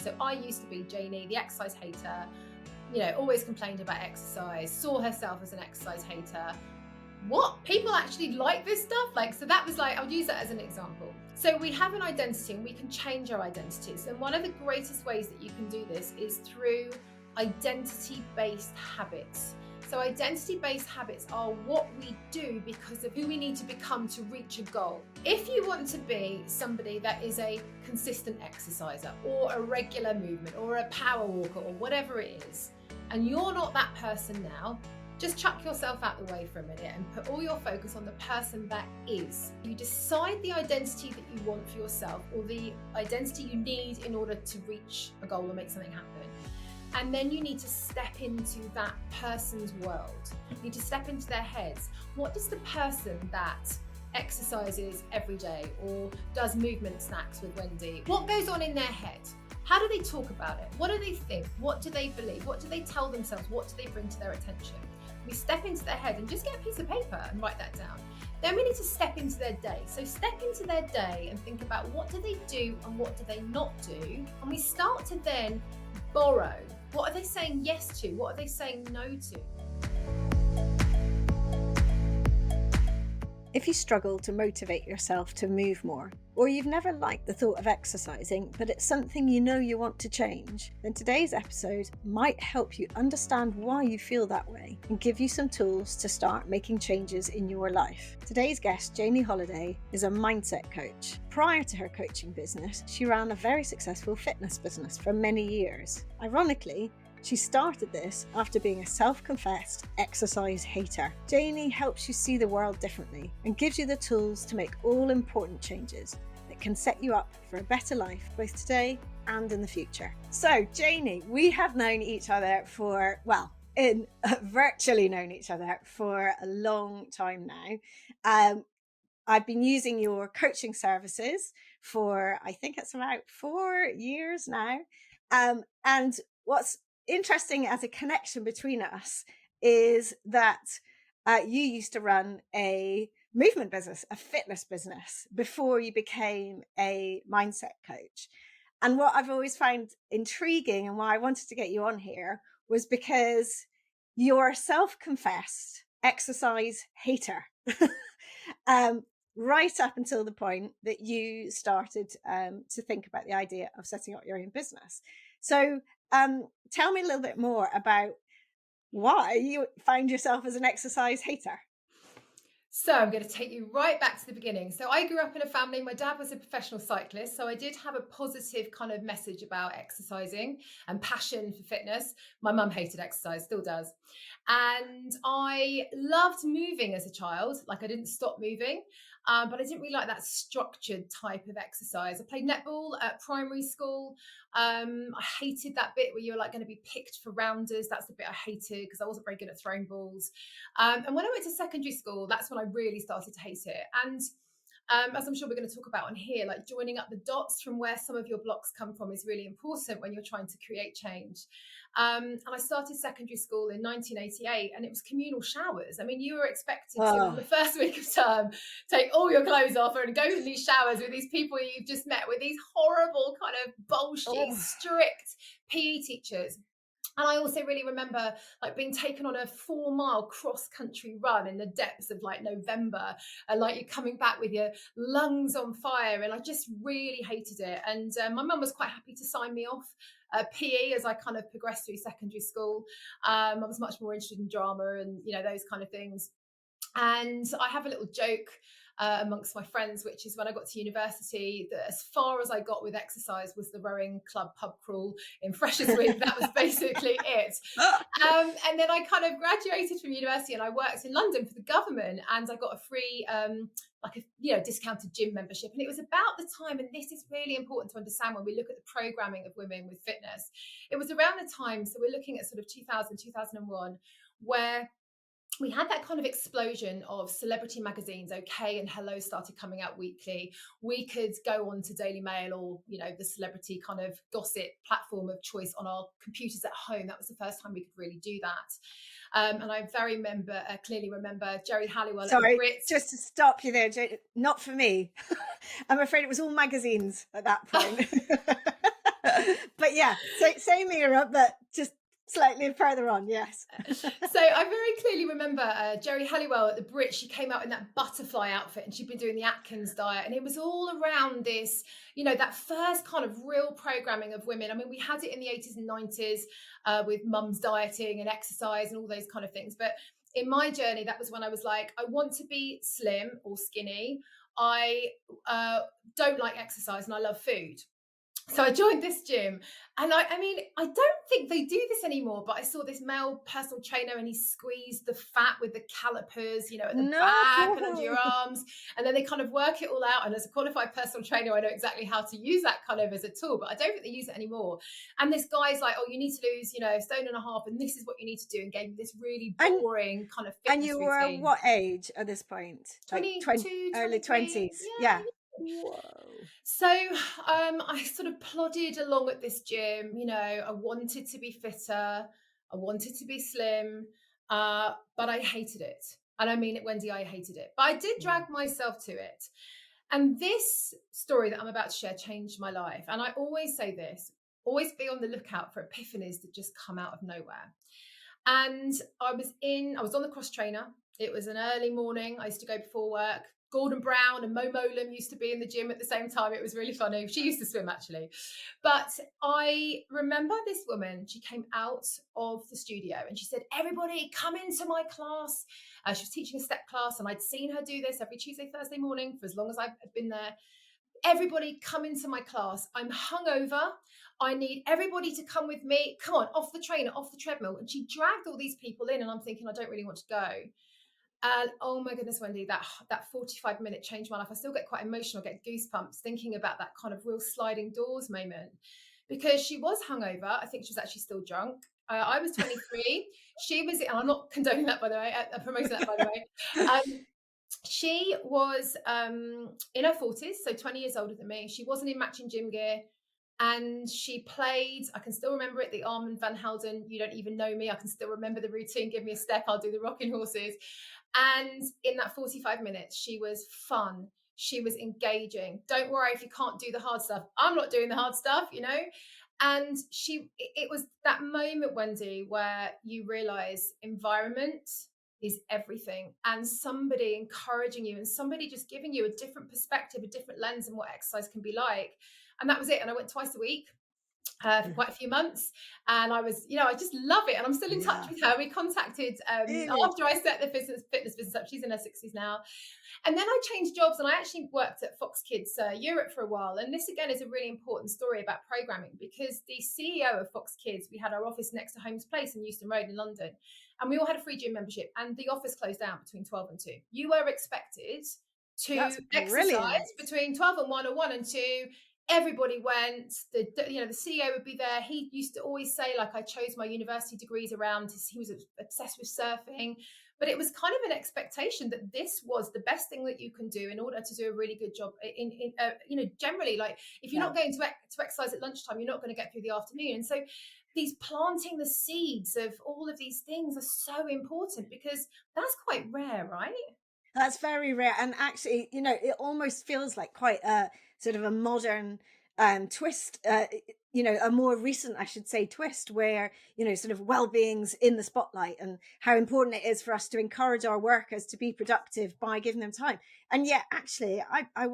So I used to be Janey, the exercise hater, always complained about exercise, saw herself as an exercise hater. What? People actually like this stuff? So that was I'll use that as an example. So we have an identity and we can change our identities. And one of the greatest ways that you can do this is through identity-based habits. So identity-based habits are what we do because of who we need to become to reach a goal. If you want to be somebody that is a consistent exerciser or a regular movement or a power walker or whatever it is, and you're not that person now, just chuck yourself out the way for a minute and put all your focus on the person that is. You decide the identity that you want for yourself or the identity you need in order to reach a goal or make something happen. And then you need to step into that person's world. You need to step into their heads. What does the person that exercises every day or does movement snacks with Wendy, what goes on in their head? How do they talk about it? What do they think? What do they believe? What do they tell themselves? What do they bring to their attention? We step into their head and just get a piece of paper and write that down. Then we need to step into their day. So step into their day and think about what do they do and what do they not do? And we start to then borrow. What are they saying yes to? What are they saying no to? If you struggle to motivate yourself to move more, or you've never liked the thought of exercising, but it's something you know you want to change, then today's episode might help you understand why you feel that way and give you some tools to start making changes in your life. Today's guest, Janey Holliday, is a mindset coach. Prior to her coaching business, she ran a very successful fitness business for many years. Ironically, she started this after being a self-confessed exercise hater. Janey helps you see the world differently and gives you the tools to make all important changes that can set you up for a better life, both today and in the future. So, Janey, we have known each other virtually known each other for a long time now. I've been using your coaching services for, I think it's about 4 years now. And what's interesting as a connection between us is that you used to run a movement business, a fitness business, before you became a mindset coach. And what I've always found intriguing and why I wanted to get you on here was because you're a self-confessed exercise hater. Right up until the point that you started to think about the idea of setting up your own business. So tell me a little bit more about why you find yourself as an exercise hater. So I'm going to take you right back to the beginning. So I grew up in a family, my dad was a professional cyclist, so I did have a positive kind of message about exercising and passion for fitness. My mum hated exercise, still does. And I loved moving as a child. I didn't stop moving, but I didn't really like that structured type of exercise. I played netball at primary school. I hated that bit where you're going to be picked for rounders. That's the bit I hated because I wasn't very good at throwing balls. And when I went to secondary school, that's when I really started to hate it. And as I'm sure we're going to talk about on here, joining up the dots from where some of your blocks come from is really important when you're trying to create change. And I started secondary school in 1988 and it was communal showers. I mean, you were expected to, on the first week of term, take all your clothes off and go in these showers with these people you've just met, with these horrible kind of bullshit, strict PE teachers. And I also really remember being taken on a 4-mile cross-country run in the depths of November, and you're coming back with your lungs on fire, and I just really hated it. And my mum was quite happy to sign me off PE as I kind of progressed through secondary school. I was much more interested in drama and those kind of things. And I have a little joke amongst my friends, which is when I got to university, that as far as I got with exercise was the rowing club pub crawl in Freshers Week. That was basically it. And then I kind of graduated from university and I worked in London for the government, and I got a free discounted gym membership. And it was about the time, and this is really important to understand when we look at the programming of women with fitness, it was around the time, so we're looking at sort of 2000, 2001, where we had that kind of explosion of celebrity magazines. OK and Hello started coming out weekly. We could go on to Daily Mail or, the celebrity kind of gossip platform of choice on our computers at home. That was the first time we could really do that. And I clearly remember Jerry Halliwell. Sorry, just to stop you there, not for me. I'm afraid it was all magazines at that point. But yeah, same era, but just slightly further on. Yes. So I very clearly remember Jerry Halliwell at the Brit. She came out in that butterfly outfit, and she'd been doing the Atkins diet, and it was all around this, that first kind of real programming of women. I mean, we had it in the 80s and 90s with mums dieting and exercise and all those kind of things. But in my journey, that was when I was like, I want to be slim or skinny. I don't like exercise, and I love food. So I joined this gym, and I mean, I don't think they do this anymore, but I saw this male personal trainer, and he squeezed the fat with the calipers, at the back and under your arms, and then they kind of work it all out. And as a qualified personal trainer, I know exactly how to use that kind of as a tool, but I don't think they use it anymore. And this guy's like, oh, you need to lose, a stone and a half, and this is what you need to do, and gave me this really boring kind of fitness routine. And you were what age at this point? 22, early 20s. Yeah. Whoa. So I sort of plodded along at this gym. I wanted to be fitter, I wanted to be slim, but I hated it. And I mean it, Wendy, I hated it. But I did drag myself to it. And this story that I'm about to share changed my life. And I always say this, always be on the lookout for epiphanies that just come out of nowhere. And I was on the cross trainer. It was an early morning. I used to go before work. Gordon Brown and Mo Molam used to be in the gym at the same time. It was really funny. She used to swim, actually. But I remember this woman, she came out of the studio and she said, everybody come into my class. She was teaching a step class, and I'd seen her do this every Tuesday, Thursday morning for as long as I've been there. Everybody come into my class. I'm hungover. I need everybody to come with me. Come on, off the trainer, off the treadmill. And she dragged all these people in, and I'm thinking, I don't really want to go. And oh my goodness, Wendy, that 45-minute changed my life. I still get quite emotional, get goosebumps thinking about that kind of real sliding doors moment, because she was hungover. I think she was actually still drunk. I was 23. She was, and I'm not condoning that, by the way, promoting that, by the way. She was in her 40s, so 20 years older than me. She wasn't in matching gym gear. And she played, I can still remember it, the Armand Van Helden, You Don't Even Know Me. I can still remember the routine, give me a step, I'll do the rocking horses. And in that 45 minutes, she was fun. She was engaging. Don't worry if you can't do the hard stuff. I'm not doing the hard stuff, And it was that moment, Wendy, where you realize environment is everything, and somebody encouraging you and somebody just giving you a different perspective, a different lens on what exercise can be like. And that was it. And I went twice a week for quite a few months, and I was, I just love it. And I'm still in touch with her. We contacted after I set the fitness business up. She's in her 60s now. And then I changed jobs, and I actually worked at Fox Kids Europe for a while. And this again is a really important story about programming, because the CEO of Fox Kids, we had our office next to Holmes Place in Euston Road in London, and we all had a free gym membership, and the office closed down between 12 and 2. You were expected to exercise between 12 and 1 or 1 and 2. Everybody went. The CEO would be there. He used to always say, like, I chose my university degrees around. He was obsessed with surfing, but it was kind of an expectation that this was the best thing that you can do in order to do a really good job. Generally, like, if you're not going to exercise at lunchtime, you're not going to get through the afternoon. And so these planting the seeds of all of these things are so important, because that's quite rare, right? That's very rare. And actually, it almost feels like quite a sort of a modern twist, a more recent, I should say, twist, where, sort of well-being's in the spotlight, and how important it is for us to encourage our workers to be productive by giving them time. And yet, actually, I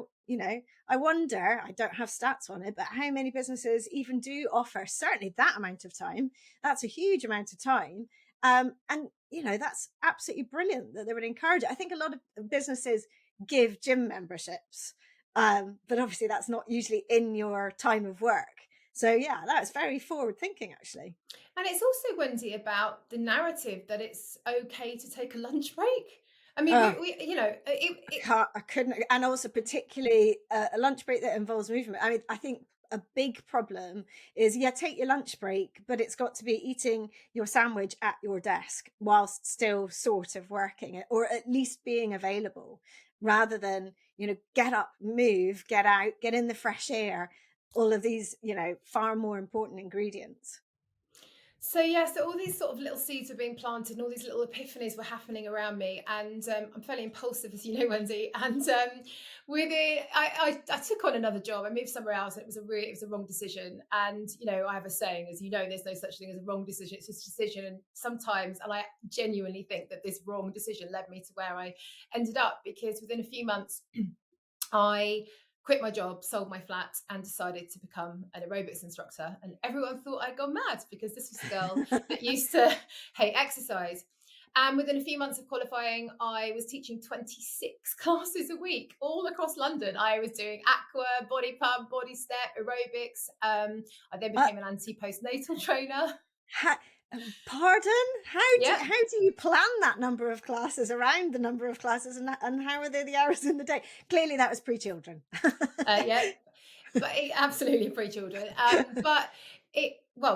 wonder, I don't have stats on it, but how many businesses even do offer certainly that amount of time. That's a huge amount of time. And that's absolutely brilliant that they would encourage it. I think a lot of businesses give gym memberships, but obviously that's not usually in your time of work. So yeah, that's very forward thinking, actually. And it's also, Wendy, about the narrative that it's okay to take a lunch break. I mean, I couldn't, and also particularly a lunch break that involves movement. I mean, I think a big problem is, take your lunch break, but it's got to be eating your sandwich at your desk whilst still sort of working it, or at least being available, rather than, get up, move, get out, get in the fresh air, all of these, far more important ingredients. So all these sort of little seeds were being planted, and all these little epiphanies were happening around me. And I'm fairly impulsive, as you know, Wendy. And with it, I took on another job. I moved somewhere else, and it was a wrong decision. And I have a saying, as you know, there's no such thing as a wrong decision. It's just a decision. And sometimes, and I genuinely think that this wrong decision led me to where I ended up, because within a few months, I quit my job, sold my flat, and decided to become an aerobics instructor. And everyone thought I'd gone mad, because this was the girl that used to hate exercise. And within a few months of qualifying, I was teaching 26 classes a week all across London. I was doing aqua, body pump, body step, aerobics. I then became an anti-postnatal trainer. Pardon? Yeah. How do you plan that number of classes around the number of classes, and how are they the hours in the day? Clearly, that was pre-children. Yeah, but absolutely pre-children. But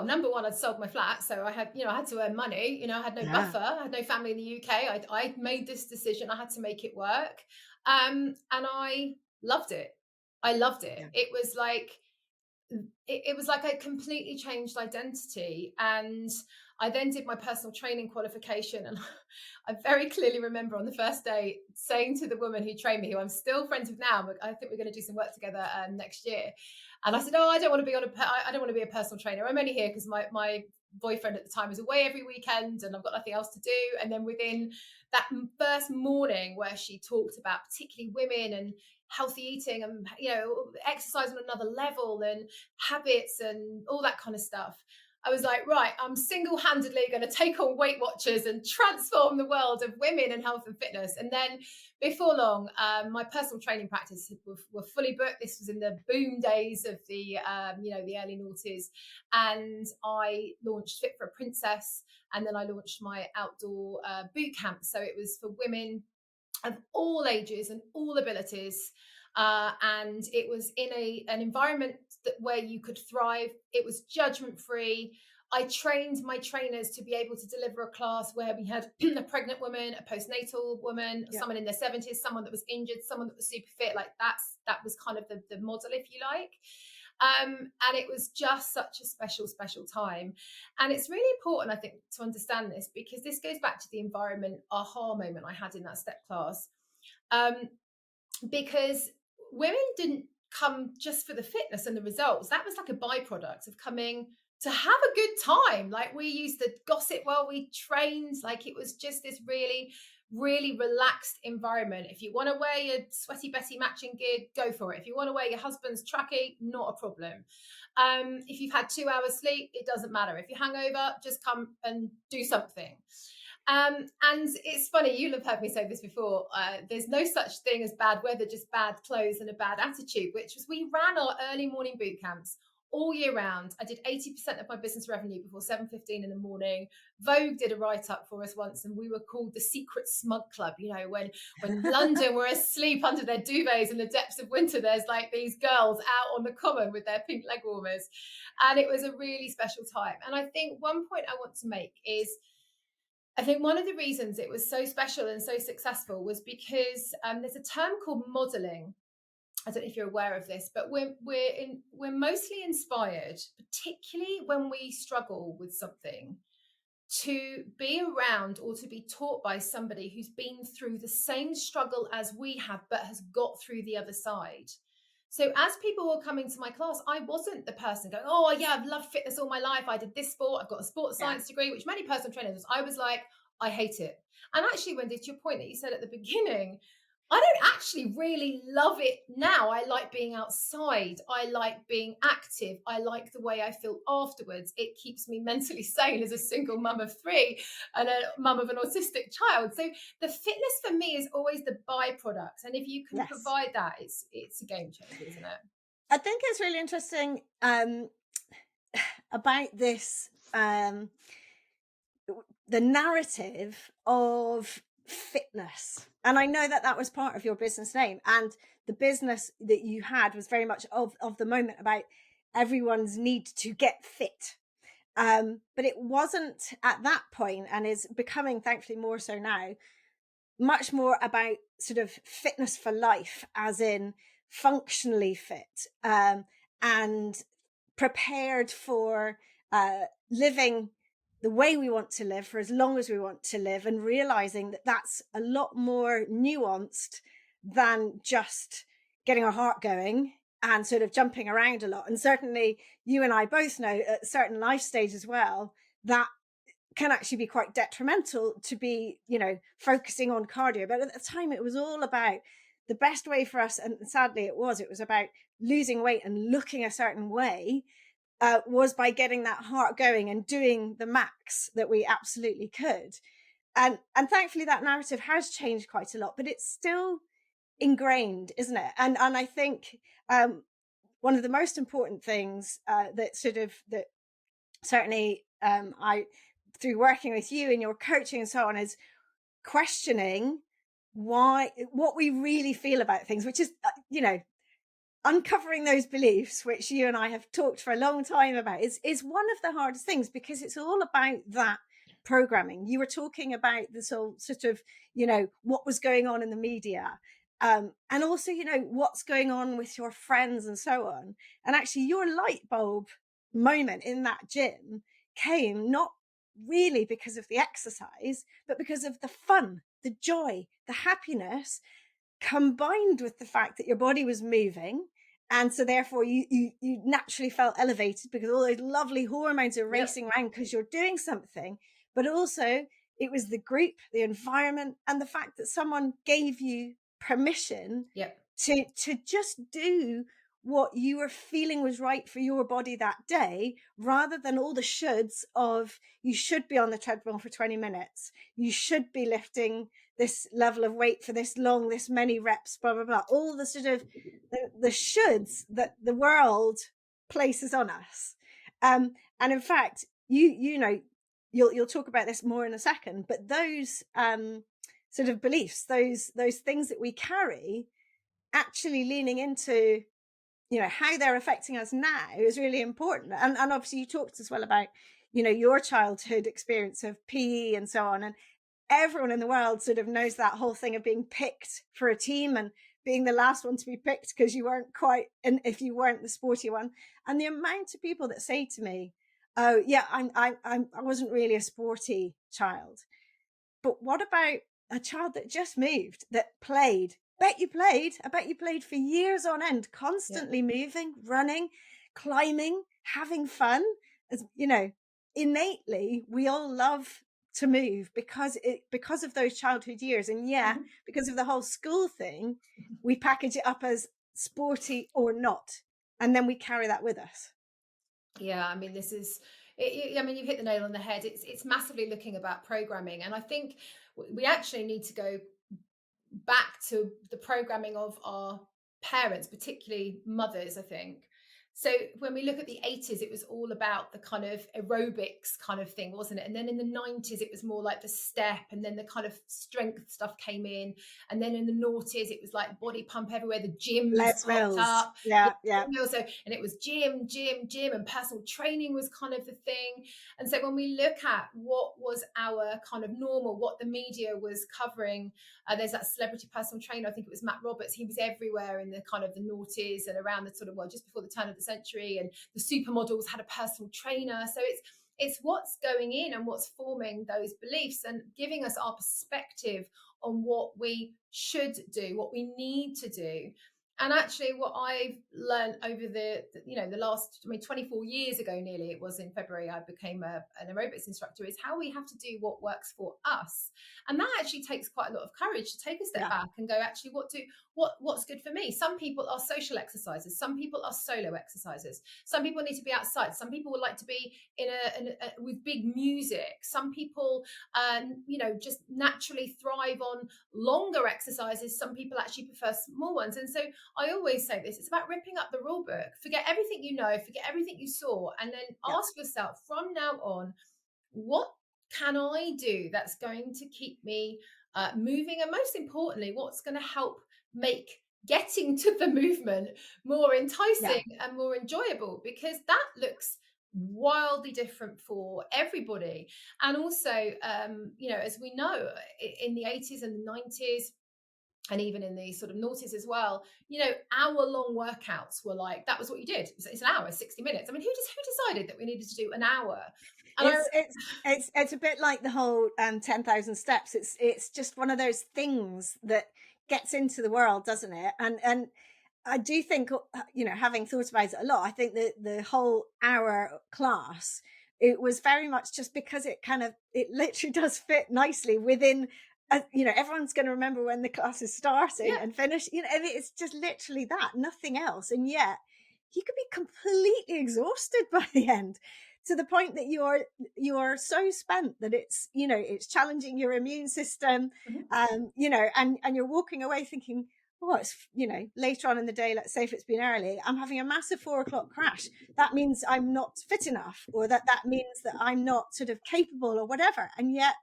number one, I'd sold my flat, so I had to earn money. I had no buffer. I had no family in the UK. I made this decision. I had to make it work, and I loved it. I loved it. Yeah. It was like I completely changed identity. And I then did my personal training qualification. And I very clearly remember on the first day saying to the woman who trained me, who I'm still friends with now, I think we're going to do some work together next year. And I said, "Oh, I don't want to be a personal trainer. I'm only here because my boyfriend at the time was away every weekend, and I've got nothing else to do." And then within that first morning, where she talked about particularly women and healthy eating and exercise on another level and habits and all that kind of stuff, I was like, right, I'm single-handedly going to take on Weight Watchers and transform the world of women and health and fitness. And then before long, my personal training practice were fully booked. This was in the boom days of the early noughties. And I launched Fit for a Princess. And then I launched my outdoor boot camp. So it was for women of all ages and all abilities. And it was in an environment where you could thrive. It was judgment free. I trained my trainers to be able to deliver a class where we had a pregnant woman, a postnatal woman, someone in their 70s, someone that was injured, someone that was super fit. Like that was kind of the model, if you like. And it was just such a special time. And it's really important, I think, to understand this, because this goes back to the environment aha moment I had in that step class. Because women didn't come just for the fitness and the results. That was like a byproduct of coming to have a good time. Like, we used to gossip while we trained. Like, it was just this really, really relaxed environment. If you want to wear your Sweaty Betty matching gear, go for it. If you want to wear your husband's trackie, not a problem. If you've had 2 hours sleep, it doesn't matter. If you're hungover, just come and do something. And it's funny, you'll have heard me say this before. There's no such thing as bad weather, just bad clothes and a bad attitude, which was, we ran our early morning boot camps all year round. I did 80% of my business revenue before 7:15 in the morning. Vogue did a write-up for us once, and we were called the Secret Smug Club. When London were asleep under their duvets in the depths of winter, there's like these girls out on the common with their pink leg warmers. And it was a really special time. And I think one point I want to make is, I think one of the reasons it was so special and so successful was because there's a term called modeling. I don't know if you're aware of this, but we're mostly inspired, particularly when we struggle with something, to be around or to be taught by somebody who's been through the same struggle as we have, but has got through the other side. So as people were coming to my class, I wasn't the person going, "Oh yeah, I've loved fitness all my life. I did this sport. I've got a sports science degree," which many personal trainers. I was like, "I hate it." And actually, Wendy, to your point that you said at the beginning, I don't actually really love it now. I like being outside. I like being active. I like the way I feel afterwards. It keeps me mentally sane as a single mum of 3 and a mum of an autistic child. So the fitness for me is always the byproduct. And if you can provide that, it's a game changer, isn't it? I think it's really interesting about this, the narrative of fitness. And I know that was part of your business name, and the business that you had was very much of the moment about everyone's need to get fit. But it wasn't at that point, and is becoming, thankfully, more so now, much more about sort of fitness for life, as in functionally fit, and prepared for living the way we want to live for as long as we want to live, and realizing that that's a lot more nuanced than just getting our heart going and sort of jumping around a lot. And certainly you and I both know at certain life stage as well, that can actually be quite detrimental to be, focusing on cardio. But at the time, it was all about the best way for us. And sadly, it was about losing weight and looking a certain way, was by getting that heart going and doing the max that we absolutely could. And thankfully, that narrative has changed quite a lot, but it's still ingrained, isn't it? And I think one of the most important things that certainly I, through working with you and your coaching and so on, is questioning what we really feel about things, which is uncovering those beliefs, which you and I have talked for a long time about, is one of the hardest things, because it's all about that programming. You were talking about this whole sort of, what was going on in the media, and also, what's going on with your friends and so on. And actually, your light bulb moment in that gym came not really because of the exercise, but because of the fun, the joy, the happiness, combined with the fact that your body was moving. And so therefore you naturally felt elevated because all those lovely hormones are Yep. racing around because you're doing something. But also it was the group, the environment, and the fact that someone gave you permission Yep. to just do what you were feeling was right for your body that day, rather than all the shoulds of, you should be on the treadmill for 20 minutes, you should be lifting this level of weight for this long, this many reps, blah blah blah, all the sort of the shoulds that the world places on us. And in fact, you'll talk about this more in a second, but those sort of beliefs, those things that we carry, actually leaning into how they're affecting us now is really important. And obviously you talked as well about your childhood experience of PE and so on, and everyone in the world sort of knows that whole thing of being picked for a team and being the last one to be picked because you weren't quite, and if you weren't the sporty one. And the amount of people that say to me, oh yeah, I wasn't really a sporty child. But what about a child that just moved, that played? I bet you played for years on end, Yep. constantly moving, running, climbing, having fun. As innately, we all love to move because of those childhood years. And yeah, Mhm. because of the whole school thing, we package it up as sporty or not. And then we carry that with us. Yeah, I mean, this is. I mean, you've hit the nail on the head. It's massively looking about programming, and I think we actually need to go back to the programming of our parents, particularly mothers, I think. So when we look at the 80s, it was all about the kind of aerobics kind of thing, wasn't it? And then in the 90s, it was more like the step, and then the kind of strength stuff came in. And then in the noughties, it was like body pump everywhere. The gyms Les popped Mills. up. Yeah, Yeah, yeah, also, and it was gym, and personal training was kind of the thing. And so when we look at what was our kind of normal, what the media was covering, there's that celebrity personal trainer, I think it was Matt Roberts. He was everywhere in the kind of the noughties and around the sort of, well, just before the turn of the century. And the supermodels had a personal trainer. So it's what's going in and what's forming those beliefs and giving us our perspective on what we should do, what we need to do. And actually what I've learned over the last, I mean, 24 years ago, nearly, it was in February, I became an aerobics instructor, is how we have to do what works for us. And that actually takes quite a lot of courage to take a step yeah, back and go, actually, what's good for me? Some people are social exercisers, some people are solo exercisers, some people need to be outside, some people would like to be with big music, some people just naturally thrive on longer exercises, some people actually prefer small ones. And so I always say this, it's about ripping up the rule book, forget everything you know, forget everything you saw, and then yeah, ask yourself from now on, what can I do that's going to keep me moving? And most importantly, what's going to help make getting to the movement more yeah, enticing and more enjoyable? Because that looks wildly different for everybody. And also, as we know, in the 80s and the 90s, and even in the sort of noughties as well, you know, hour-long workouts were like, that was what you did. It's an hour, 60 minutes. I mean, who decided that we needed to do an hour? And I, It's a bit like the whole 10,000 steps. It's just one of those things that gets into the world, doesn't it? And I do think, you know, having thought about it a lot, I think that the whole hour class, it was very much just because it literally does fit nicely within, you know, everyone's going to remember when the class is starting yeah. and finish, you know, I mean, it's just literally that, nothing else. And yet you could be completely exhausted by the end, to the point that you are so spent that it's, you know, it's challenging your immune system, Mhm. you know, and you're walking away thinking, oh, it's, you know, later on in the day, let's say if it's been early, I'm having a massive 4 o'clock crash. That means I'm not fit enough, or that means that I'm not sort of capable or whatever. And yet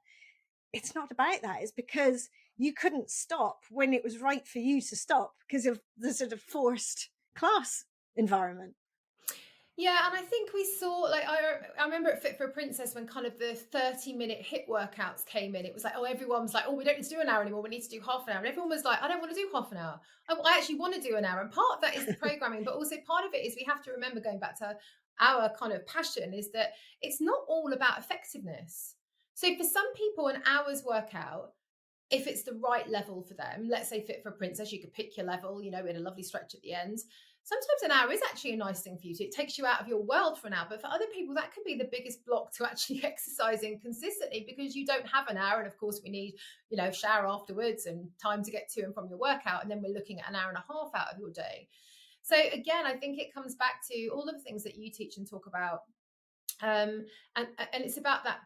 it's not about that. It's because you couldn't stop when it was right for you to stop because of the sort of forced class environment. Yeah, and I think we saw, like, I remember at Fit for a Princess when kind of the 30-minute HIIT workouts came in. It was like, oh, everyone was like, oh, we don't need to do an hour anymore. We need to do half an hour. And everyone was like, I don't want to do half an hour. I actually want to do an hour. And part of that is the programming, but also part of it is we have to remember, going back to our kind of passion, is that it's not all about effectiveness. So for some people, an hour's workout, if it's the right level for them, let's say Fit for a Princess, you could pick your level, you know, in a lovely stretch at the end. Sometimes an hour is actually a nice thing for you. So it takes you out of your world for an hour. But for other people, that could be the biggest block to actually exercising consistently, because you don't have an hour. And of course, we need, you know, shower afterwards and time to get to and from your workout. And then we're looking at an hour and a half out of your day. So again, I think it comes back to all of the things that you teach and talk about. And it's about that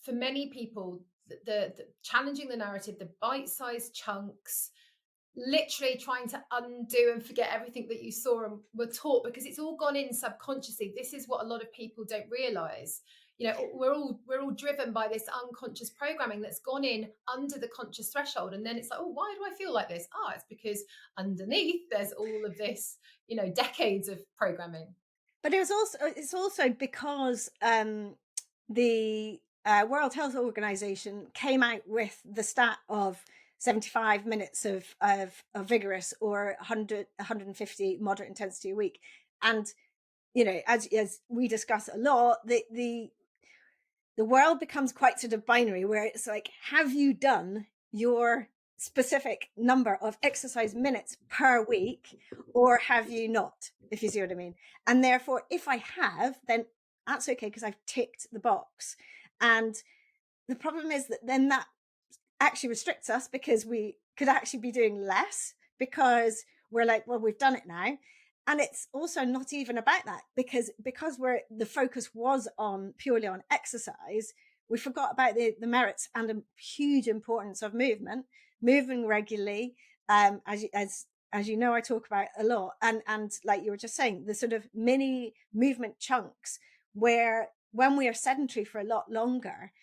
for many people, the challenging the narrative, the bite-sized chunks, literally trying to undo and forget everything that you saw and were taught, because it's all gone in subconsciously. This is what a lot of people don't realize. You know, we're all driven by this unconscious programming that's gone in under the conscious threshold, and then it's like, oh, why do I feel like this? It's because underneath there's all of this, you know, decades of programming. But it's also because the World Health Organization came out with the stat of 75 minutes of vigorous, or 150 moderate intensity a week. And, you know, as we discuss a lot, the world becomes quite sort of binary, where it's like, have you done your specific number of exercise minutes per week, or have you not, if you see what I mean? And therefore, if I have, then that's okay, because I've ticked the box. And the problem is that then that actually restricts us, because we could actually be doing less, because we're like, well, we've done it now. And it's also not even about that, because the focus was on purely on exercise, we forgot about the merits and the huge importance of moving regularly. As you know, I talk about a lot, and like you were just saying, the sort of mini movement chunks, where when we are sedentary for a lot longer,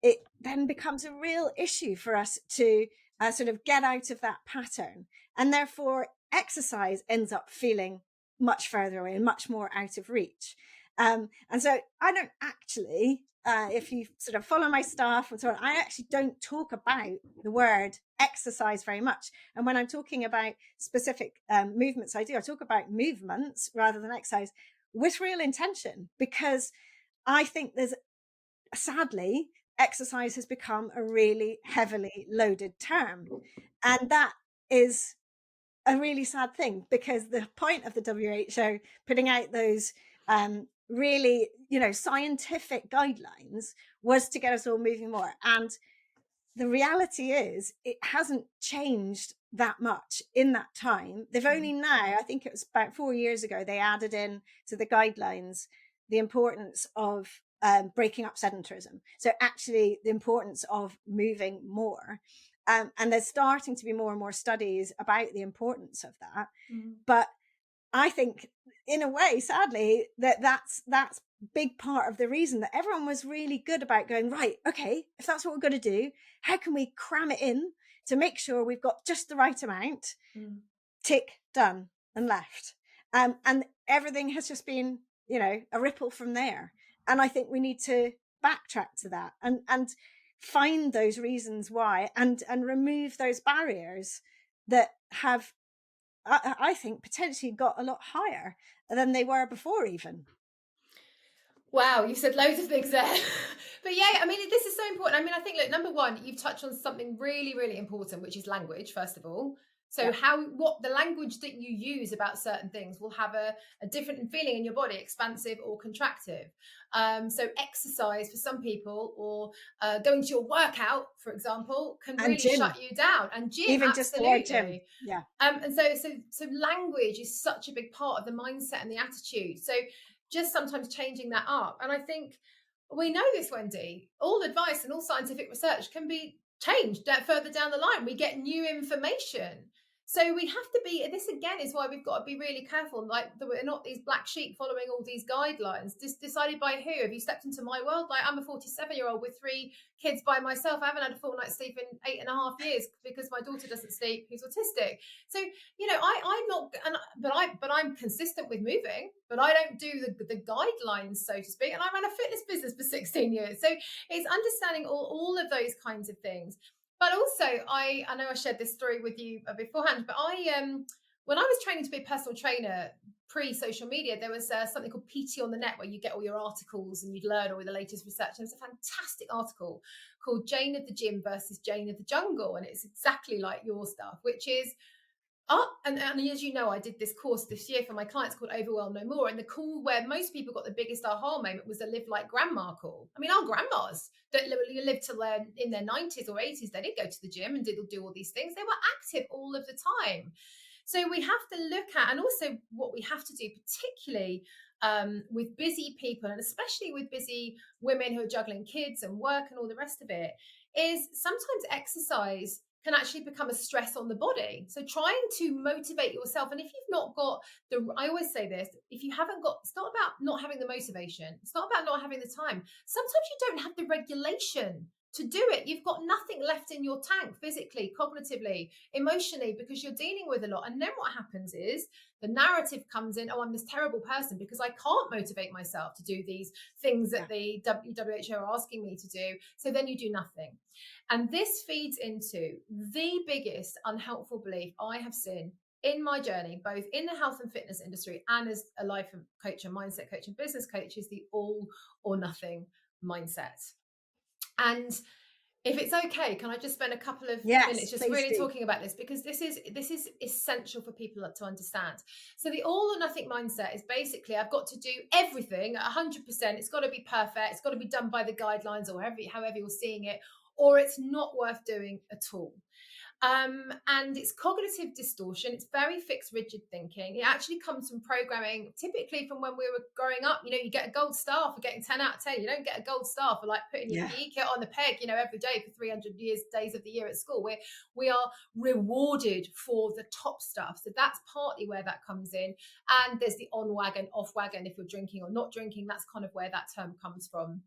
it then becomes a real issue for us to sort of get out of that pattern. And therefore, exercise ends up feeling much further away and much more out of reach. And so I don't actually, if you sort of follow my stuff and so on, I actually don't talk about the word exercise very much. And when I'm talking about specific movements, I talk about movements rather than exercise, with real intention, because I think sadly, exercise has become a really heavily loaded term. And that is a really sad thing, because the point of the WHO putting out those really, you know, scientific guidelines was to get us all moving more. And the reality is, it hasn't changed that much in that time. They've only now, I think it was about 4 years ago, they added in to the guidelines the importance of breaking up sedentarism. So actually the importance of moving more. And there's starting to be more and more studies about the importance of that. Mm. But I think, in a way, sadly, that's big part of the reason that everyone was really good about going, right, okay, if that's what we're going to do, how can we cram it in to make sure we've got just the right amount? Tick, done, and left. And everything has just been, you know, a ripple from there. And I think we need to backtrack to that and find those reasons why, and remove those barriers that have, I think, potentially got a lot higher than they were before even. Wow, you said loads of things there. But yeah, I mean, this is so important. I mean, I think, look, number one, you've touched on something really, really important, which is language, first of all. So Yeah. what the language that you use about certain things will have a different feeling in your body, expansive or contractive. So exercise for some people, or going to your workout, for example, can And really gym, shut you down. And gym, even just the word gym. absolutely. Yeah. And so language is such a big part of the mindset and the attitude. So just sometimes changing that up. And I think we know this, Wendy. All advice and all scientific research can be changed further down the line. We get new information. So we have to be, this again is why we've got to be really careful. Like, that we're not these black sheep following all these guidelines. Decided by who? Have you stepped into my world? Like, I'm a 47-year-old with 3 kids by myself. I haven't had a full night's sleep in 8.5 years because my daughter doesn't sleep, who's autistic. So, I'm not, but I'm consistent with moving, but I don't do the guidelines, so to speak. And I ran a fitness business for 16 years. So it's understanding all of those kinds of things. But also, I know I shared this story with you beforehand, but when I was training to be a personal trainer pre-social media, there was something called PT on the Net, where you get all your articles and you'd learn all the latest research. And it's a fantastic article called Jane of the Gym versus Jane of the Jungle. And it's exactly like your stuff, which is and as you know, I did this course this year for my clients called Overwhelm No More. And the call where most people got the biggest aha moment was the live like grandma call. I mean, our grandmas that lived till in their 90s or 80s, they didn't go to the gym and do all these things. They were active all of the time. So we have to look at, and also what we have to do, particularly with busy people, and especially with busy women who are juggling kids and work and all the rest of it, is sometimes exercise can actually become a stress on the body. So trying to motivate yourself. And if you've not got I always say this, if you haven't got, it's not about not having the motivation. It's not about not having the time. Sometimes you don't have the regulation to do it. You've got nothing left in your tank physically, cognitively, emotionally, because you're dealing with a lot. And then what happens is the narrative comes in, oh, I'm this terrible person because I can't motivate myself to do these things that the WHO are asking me to do. So then you do nothing. And this feeds into the biggest unhelpful belief I have seen in my journey, both in the health and fitness industry and as a life coach and mindset coach and business coach, is the all or nothing mindset. And if it's okay, can I just spend a couple of minutes just really talking about this, because this is essential for people to understand. So the all or nothing mindset is basically, I've got to do everything at 100%. It's got to be perfect. It's got to be done by the guidelines, or however you're seeing it, or it's not worth doing at all. And it's cognitive distortion. It's very fixed, rigid thinking. It actually comes from programming, typically from when we were growing up. You get a gold star for getting 10 out of 10. You don't get a gold star for like putting your PE kit on the peg, every day for 300 days of the year at school. We are rewarded for the top stuff. So that's partly where that comes in. And there's the on wagon, off wagon, if you're drinking or not drinking. That's kind of where that term comes from.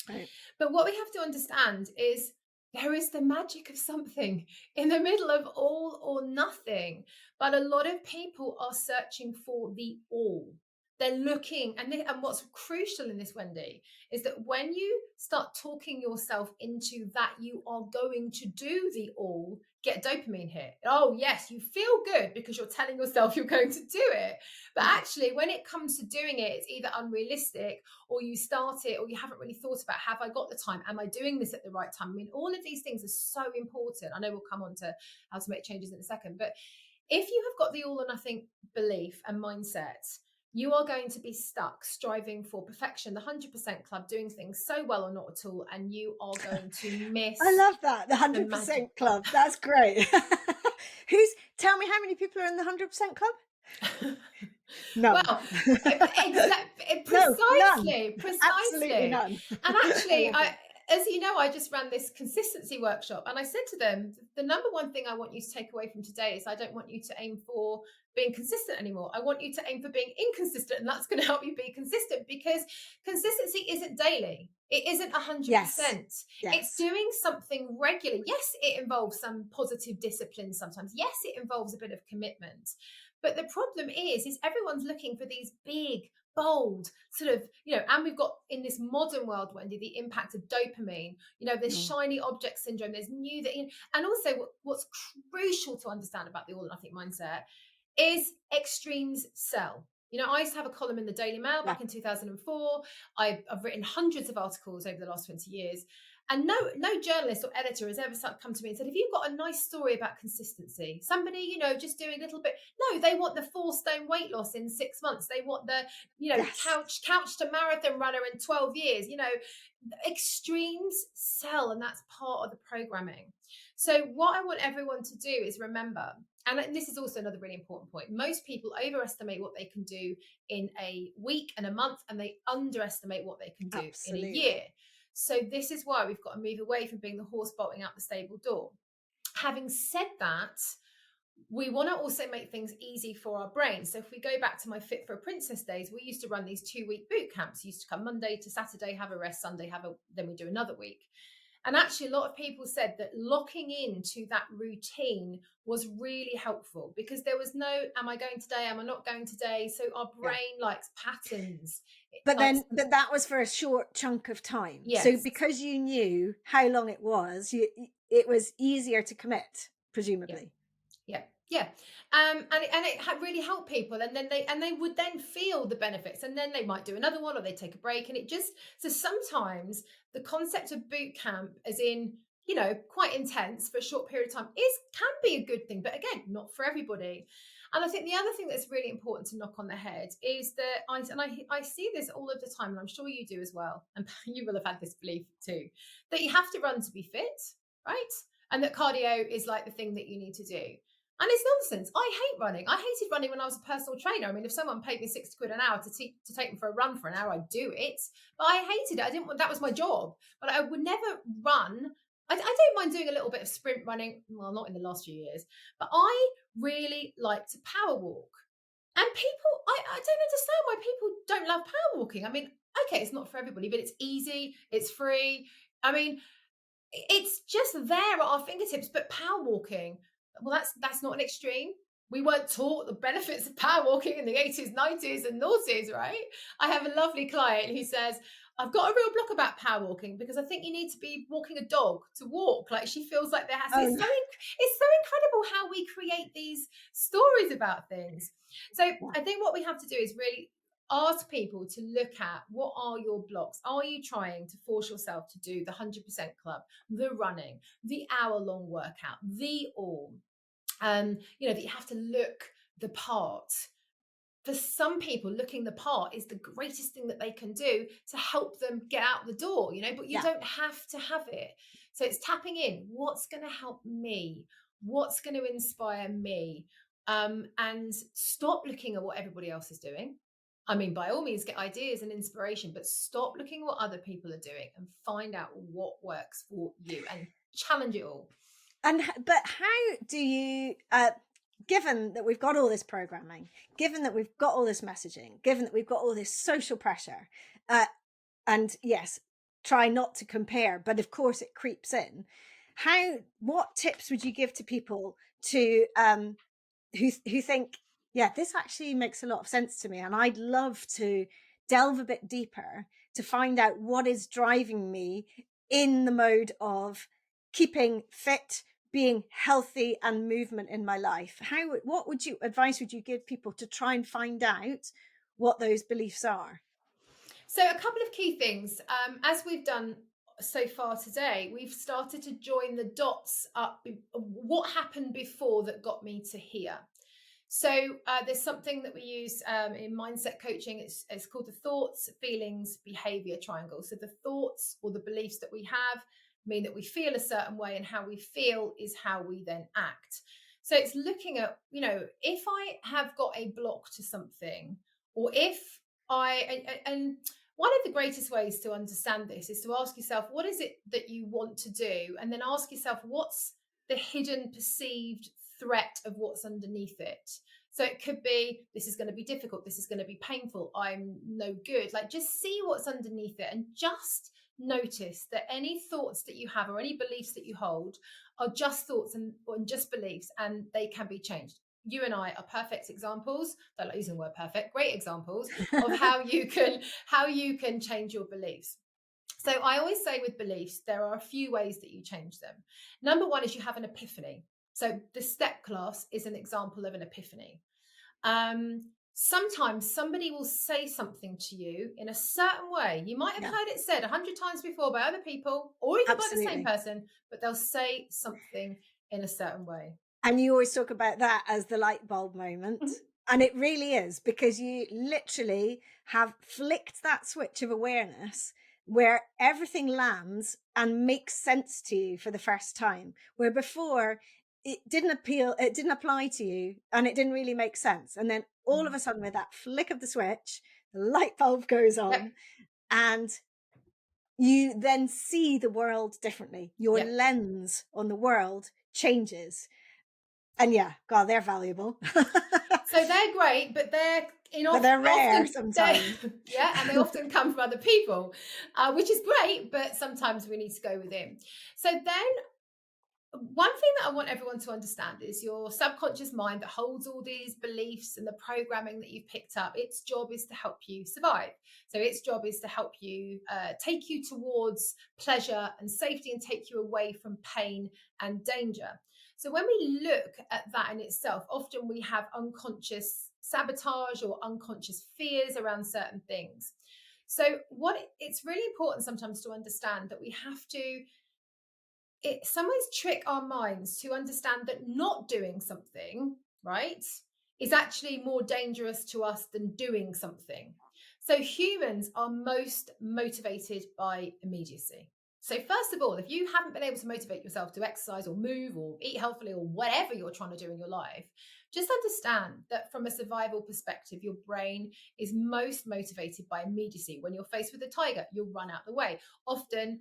Right. But what we have to understand is there is the magic of something in the middle of all or nothing. But a lot of people are searching for the all. They're looking, and what's crucial in this, Wendy, is that when you start talking yourself into that you are going to do the all, get a dopamine hit. Oh, yes, you feel good because you're telling yourself you're going to do it. But actually, when it comes to doing it, it's either unrealistic, or you start it, or you haven't really thought about, have I got the time? Am I doing this at the right time? I mean, all of these things are so important. I know we'll come on to how to make changes in a second. But if you have got the all or nothing belief and mindset, you are going to be stuck striving for perfection, the 100% club, doing things so well or not at all, and you are going to miss. I love that, the 100% club. That's great. Tell me how many people are in the 100% club? No. Well, precisely. Absolutely none. And actually, as you know, I just ran this consistency workshop, and I said to them, the number one thing I want you to take away from today is I don't want you to aim for being consistent anymore. I want you to aim for being inconsistent, and that's going to help you be consistent, because consistency isn't daily. It isn't 100%. Yes. It's doing something regularly. Yes, it involves some positive discipline sometimes. Yes, it involves a bit of commitment. But the problem is everyone's looking for these big, bold sort of, and we've got in this modern world, Wendy, the impact of dopamine, there's shiny object syndrome, there's new that, and also what's crucial to understand about the all or nothing mindset is extremes sell. I used to have a column in the Daily Mail back in 2004. I've written hundreds of articles over the last 20 years. And no journalist or editor has ever come to me and said, have you got a nice story about consistency? Somebody, just doing a little bit. No, they want the 4-stone weight loss in 6 months. They want the, couch to marathon runner in 12 years. Extremes sell, and that's part of the programming. So what I want everyone to do is remember, and this is also another really important point, most people overestimate what they can do in a week and a month, and they underestimate what they can do in a year. So this is why we've got to move away from being the horse bolting out the stable door. Having said that, we want to also make things easy for our brain. So if we go back to my Fit for a Princess days, we used to run these 2-week boot camps. We used to come Monday to Saturday, have a rest, Sunday, then we do another week. And actually, a lot of people said that locking into that routine was really helpful, because there was no, am I going today? Am I not going today? So our brain likes patterns. But that was for a short chunk of time. Yes. So because you knew how long it was, it was easier to commit, presumably. Yeah. And it really helped people, and then they would then feel the benefits, and then they might do another one, or they take a break, and so sometimes the concept of boot camp, as in, quite intense for a short period of time, can be a good thing, but again, not for everybody. And I think the other thing that's really important to knock on the head is that I see this all of the time, and I'm sure you do as well, and you will have had this belief too, that you have to run to be fit, right? And that cardio is like the thing that you need to do. And it's nonsense. I hate running. I hated running when I was a personal trainer. I mean, if someone paid me 60 quid an hour to take them for a run for an hour, I'd do it. But I hated it. That was my job. But I would never run. I don't mind doing a little bit of sprint running. Well, not in the last few years. But I really like to power walk. And people, I don't understand why people don't love power walking. I mean, okay, it's not for everybody, but it's easy. It's free. I mean, it's just there at our fingertips. But power walking, well, that's not an extreme. We weren't taught the benefits of power walking in the 80s, 90s and noughties, right? I have a lovely client who says, I've got a real block about power walking because I think you need to be walking a dog to walk. Like, she feels like there has to be it's so incredible how we create these stories about things. So I think what we have to do is really ask people to look at, what are your blocks? Are you trying to force yourself to do the 100% club, the running, the hour-long workout, the all? That you have to look the part. For some people, looking the part is the greatest thing that they can do to help them get out the door, but you don't have to have it. So it's tapping in. What's going to help me? What's going to inspire me? And stop looking at what everybody else is doing. I mean, by all means, get ideas and inspiration, but stop looking at what other people are doing and find out what works for you and challenge it all. But how do you, given that we've got all this programming, given that we've got all this messaging, given that we've got all this social pressure, and yes, try not to compare, but of course it creeps in. What tips would you give to people to who think, yeah, this actually makes a lot of sense to me, and I'd love to delve a bit deeper to find out what is driving me in the mode of keeping fit, being healthy, and movement in my life? What advice would you give people to try and find out what those beliefs are? So a couple of key things, as we've done so far today, we've started to join the dots up. What happened before that got me to here? So there's something that we use in mindset coaching. It's called the thoughts, feelings, behavior triangle. So the thoughts, or the beliefs that we have, mean that we feel a certain way, and how we feel is how we then act. So it's looking at, if I have got a block to something, or if and one of the greatest ways to understand this is to ask yourself, what is it that you want to do? And then ask yourself, what's the hidden perceived threat of what's underneath it? So it could be, this is going to be difficult, this is going to be painful, I'm no good. Like, just see what's underneath it, and just notice that any thoughts that you have, or any beliefs that you hold, are just thoughts and just beliefs, and they can be changed. you and I are perfect examples. I like using the word perfect, great examples of how you can change your beliefs. So I always say with beliefs, there are a few ways that you change them. Number one is you have an epiphany. So the step class is an example of an epiphany. Sometimes somebody will say something to you in a certain way. You might have heard it said 100 times before by other people or even by the same person, but they'll say something in a certain way. And you always talk about that as the light bulb moment. Mm-hmm. And it really is, because you literally have flicked that switch of awareness where everything lands and makes sense to you for the first time, where before it didn't apply to you and it didn't really make sense. And then all of a sudden, with that flick of the switch, the light bulb goes on, and you then see the world differently. Your lens on the world changes. And God, they're valuable. So they're great, but they're rare sometimes. And they often come from other people, which is great, but sometimes we need to go within. So then one thing that I want everyone to understand is your subconscious mind that holds all these beliefs and the programming that you've picked up, its job is to help you survive. So its job is to help you take you towards pleasure and safety and take you away from pain and danger. So when we look at that in itself, often we have unconscious sabotage or unconscious fears around certain things. So it's really important sometimes to understand that we have to some ways trick our minds to understand that not doing something, right, is actually more dangerous to us than doing something. So humans are most motivated by immediacy. So first of all, if you haven't been able to motivate yourself to exercise or move or eat healthily or whatever you're trying to do in your life, just understand that from a survival perspective, your brain is most motivated by immediacy. When you're faced with a tiger, you'll run out the way. Often,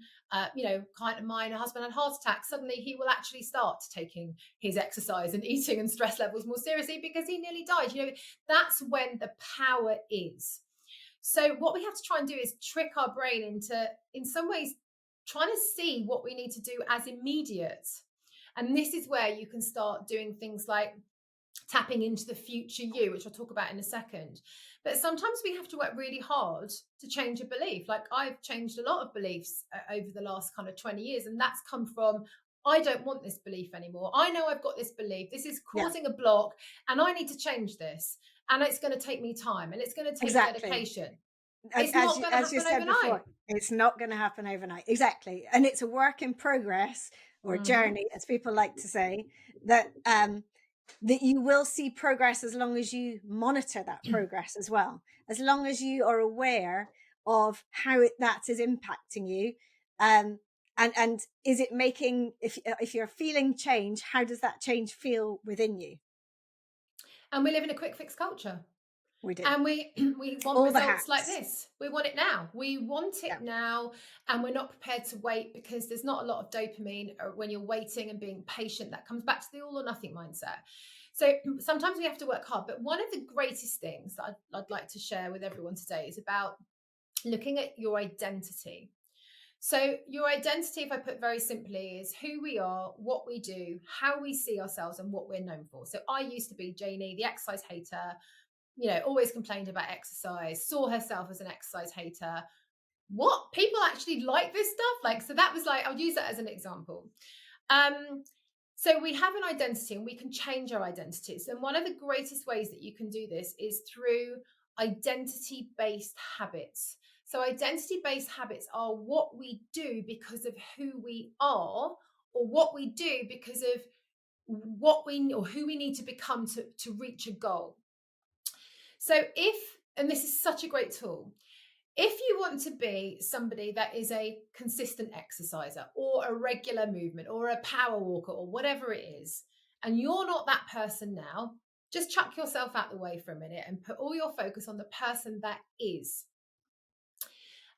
client of mine, a husband had a heart attack. Suddenly he will actually start taking his exercise and eating and stress levels more seriously because he nearly died. That's when the power is. So what we have to try and do is trick our brain into, in some ways, trying to see what we need to do as immediate. And this is where you can start doing things like tapping into the future you, which I'll talk about in a second. But sometimes we have to work really hard to change a belief. Like I've changed a lot of beliefs over the last kind of 20 years. And that's come from, I don't want this belief anymore. I know I've got this belief. This is causing a block and I need to change this. And it's going to take me time and it's going to take dedication. It's not going to happen overnight. Before, it's not going to happen overnight. Exactly. And it's a work in progress, or journey, as people like to say, that you will see progress as long as you monitor that progress as well. As long as you are aware of how that is impacting you. And is it making, if you're feeling change, how does that change feel within you? And we live in a quick fix culture. We do. And we want all results like this. We want it now. We want it now. And we're not prepared to wait because there's not a lot of dopamine when you're waiting and being patient. That comes back to the all or nothing mindset. So sometimes we have to work hard. But one of the greatest things that I'd like to share with everyone today is about looking at your identity. So your identity, if I put very simply, is who we are, what we do, how we see ourselves and what we're known for. So I used to be Janey, the exercise hater, always complained about exercise, saw herself as an exercise hater. What? People actually like this stuff? So that was I'll use that as an example. So we have an identity and we can change our identities. And one of the greatest ways that you can do this is through identity-based habits. So identity-based habits are what we do because of who we are, or what we do because of who we need to become to reach a goal. So and this is such a great tool, if you want to be somebody that is a consistent exerciser or a regular movement or a power walker or whatever it is, and you're not that person now, just chuck yourself out the way for a minute and put all your focus on the person that is.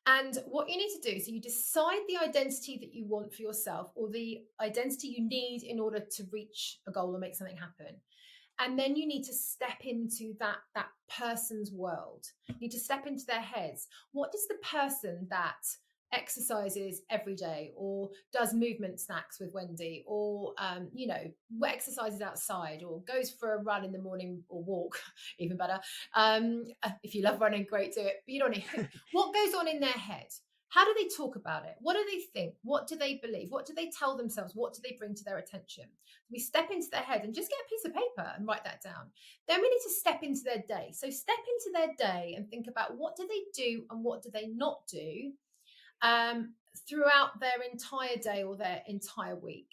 And what you need to do, so you decide the identity that you want for yourself or the identity you need in order to reach a goal or make something happen. And then you need to step into that person's world. You need to step into their heads. What does the person that exercises every day, or does movement snacks with Wendy, or exercises outside, or goes for a run in the morning, or walk, even better. If you love running, great, do it. But you don't need what goes on in their head. How do they talk about it? What do they think? What do they believe? What do they tell themselves? What do they bring to their attention? We step into their head and just get a piece of paper and write that down. Then we need to step into their day. So step into their day and think about, what do they do and what do they not do throughout their entire day or their entire week.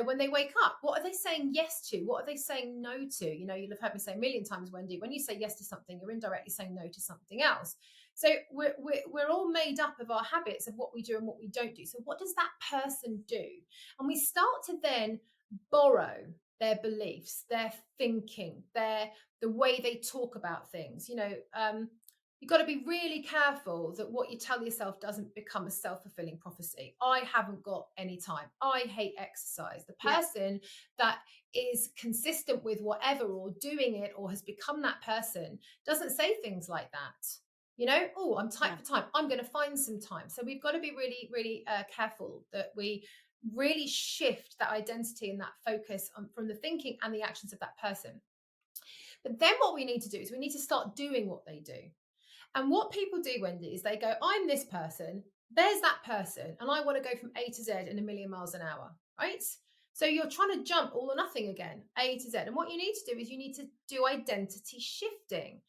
When they wake up, what are they saying yes to? What are they saying no to? You'll have heard me say a million times, Wendy, when you say yes to something, you're indirectly saying no to something else. So we're all made up of our habits, of what we do and what we don't do. So what does that person do? And we start to then borrow their beliefs, their thinking, the way they talk about things. You've got to be really careful that what you tell yourself doesn't become a self-fulfilling prophecy. I haven't got any time. I hate exercise. The person that is consistent with whatever, or doing it, or has become that person, doesn't say things like that. Oh, I'm tight for time. I'm going to find some time. So we've got to be really, really careful that we really shift that identity and that focus from the thinking and the actions of that person. But then what we need to do is we need to start doing what they do. And what people do, Wendy, is they go, I'm this person, there's that person, and I want to go from A to Z in a million miles an hour, right? So you're trying to jump all or nothing again, A to Z. And what you need to do is you need to do identity shifting.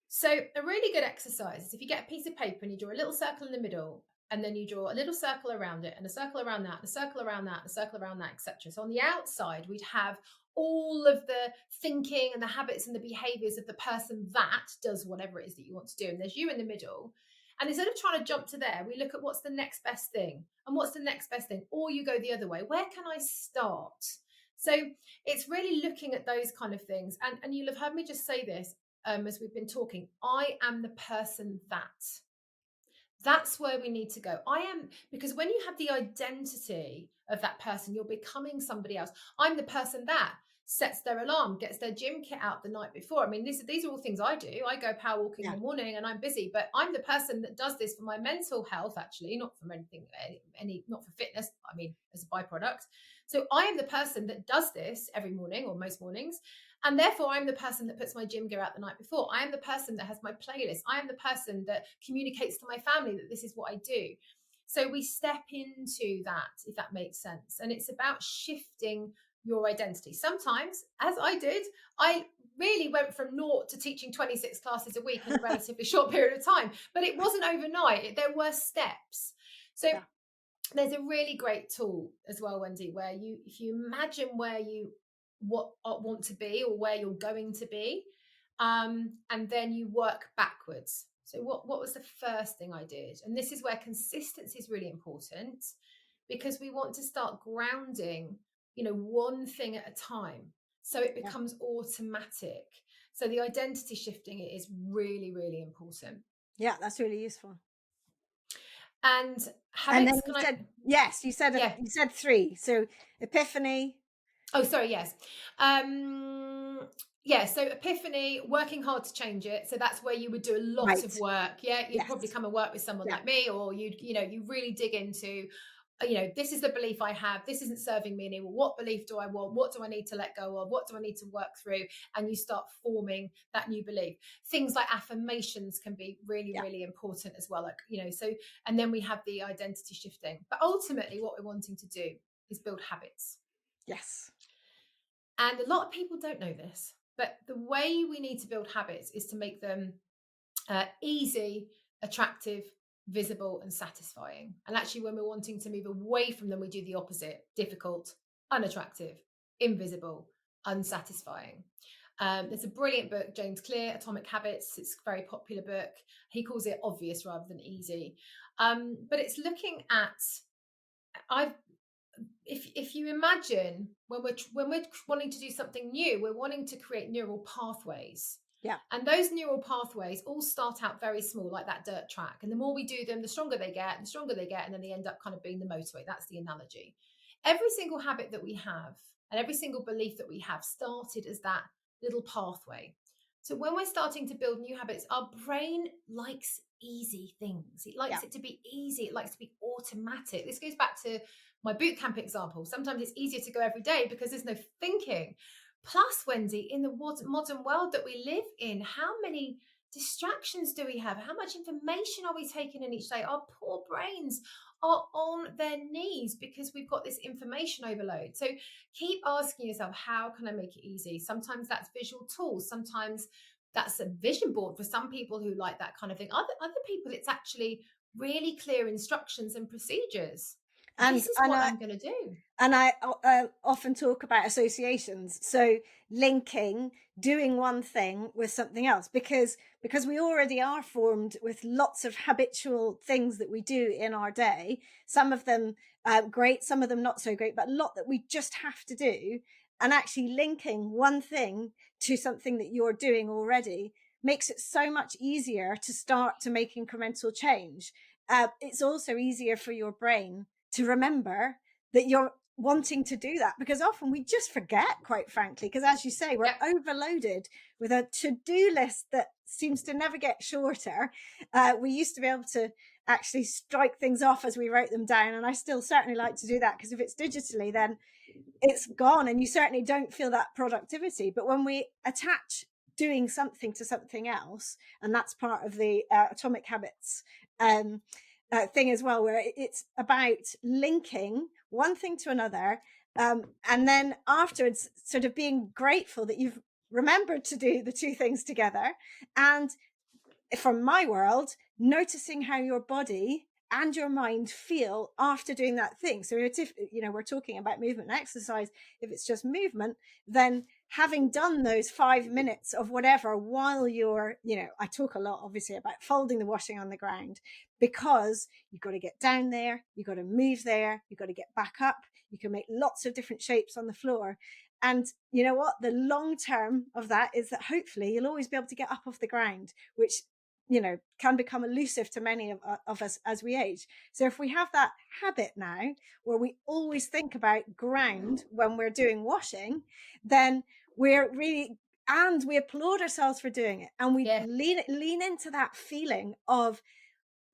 So a really good exercise is if you get a piece of paper and you draw a little circle in the middle, and then you draw a little circle around it, and a circle around that, and a circle around that, and a circle around that, etc. So on the outside, we'd have all of the thinking and the habits and the behaviors of the person that does whatever it is that you want to do. And there's you in the middle. And instead of trying to jump to there, we look at what's the next best thing. And what's the next best thing? Or you go the other way. Where can I start? So it's really looking at those kind of things. And you'll have heard me just say this as we've been talking. I am the person that. That's where we need to go. Because when you have the identity of that person, you're becoming somebody else. I'm the person that sets their alarm, gets their gym kit out the night before. I mean, these are all things I do. I go power walking in the morning and I'm busy, but I'm the person that does this for my mental health, actually, not for anything, not for fitness. I mean, as a byproduct. So I am the person that does this every morning or most mornings. And therefore, I'm the person that puts my gym gear out the night before. I am the person that has my playlist. I am the person that communicates to my family that this is what I do. So we step into that, if that makes sense. And it's about shifting your identity. Sometimes, as I did, I really went from naught to teaching 26 classes a week in a relatively short period of time. But it wasn't overnight. There were steps. So there's a really great tool as well, Wendy, where if you imagine where you want to be or where you're going to be, and then you work backwards. So what was the first thing I did? And this is where consistency is really important, because we want to start grounding, one thing at a time, so it becomes automatic. So the identity shifting is really, really important. Yeah, that's really useful. And habits. You said 3. So epiphany. Oh, sorry. Yes. So epiphany, working hard to change it. So that's where you would do a lot of work. Yeah. You'd probably come and work with someone like me, or you really dig into, this is the belief I have. This isn't serving me anymore. What belief do I want? What do I need to let go of? What do I need to work through? And you start forming that new belief. Things like affirmations can be really, really important as well. And then we have the identity shifting. But ultimately, what we're wanting to do is build habits. Yes. And a lot of people don't know this, but the way we need to build habits is to make them easy, attractive, visible, and satisfying. And actually, when we're wanting to move away from them, we do the opposite: difficult, unattractive, invisible, unsatisfying. There's a brilliant book, James Clear, Atomic Habits. It's a very popular book. He calls it obvious rather than easy. But it's looking at, if you imagine when we're wanting to do something new, we're wanting to create neural pathways. Yeah. And those neural pathways all start out very small, like that dirt track. And the more we do them, the stronger they get, and then they end up kind of being the motorway. That's the analogy. Every single habit that we have and every single belief that we have started as that little pathway. So when we're starting to build new habits, our brain likes easy things. It Yeah. likes it to be easy. It likes to be automatic. This goes back to my boot camp example. Sometimes it's easier to go every day because there's no thinking. Plus, Wendy, in the modern world that we live in, how many distractions do we have? How much information are we taking in each day? Our poor brains are on their knees because we've got this information overload. So keep asking yourself, how can I make it easy? Sometimes that's visual tools. Sometimes that's a vision board for some people who like that kind of thing. Other people, it's actually really clear instructions and procedures. And This is and what I I'm going to do. and I often talk about associations. So linking doing one thing with something else, because we already are formed with lots of habitual things that we do in our day. Some of them great, some of them not so great, but a lot that we just have to do. And actually linking one thing to something that you're doing already makes it so much easier to start to make incremental change. It's also easier for your brain to remember that you're wanting to do that, because often we just forget, quite frankly, because as you say, we're Yep. overloaded with a to-do list that seems to never get shorter. We used to be able to actually strike things off as we wrote them down, and I still certainly like to do that, because if it's digitally, then it's gone and you certainly don't feel that productivity. But when we attach doing something to something else, and that's part of the atomic habits thing as well, where it's about linking one thing to another, and then afterwards sort of being grateful that you've remembered to do the two things together. And from my world, noticing how your body and your mind feel after doing that thing. So if we're talking about movement and exercise, if it's just movement, then having done those 5 minutes of whatever while you're, I talk a lot obviously about folding the washing on the ground, because you've got to get down there, you've got to move there, you've got to get back up, you can make lots of different shapes on the floor. And you know what? The long term of that is that hopefully you'll always be able to get up off the ground, which can become elusive to many of us as we age. So if we have that habit now where we always think about ground when we're doing washing, then we're really, and we applaud ourselves for doing it, and we Yeah. lean into that feeling of,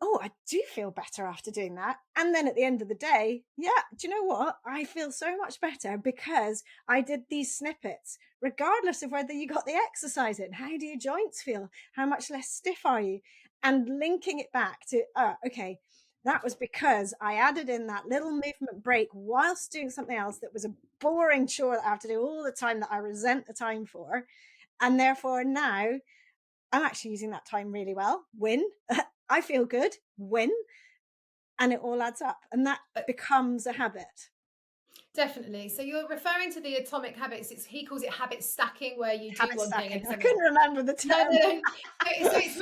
oh, I do feel better after doing that. And then at the end of the day, yeah, do you know what? I feel so much better because I did these snippets, regardless of whether you got the exercise in. How do your joints feel? How much less stiff are you? And linking it back to, okay, that was because I added in that little movement break whilst doing something else that was a boring chore that I have to do all the time, that I resent the time for. And therefore now I'm actually using that time really well. Win. I feel good. Win. And it all adds up. And that becomes a habit. Definitely. So you're referring to the atomic habits. He calls it habit stacking, where you do Habit one thing stacking. and I something. couldn't remember the No, term. no, no. It's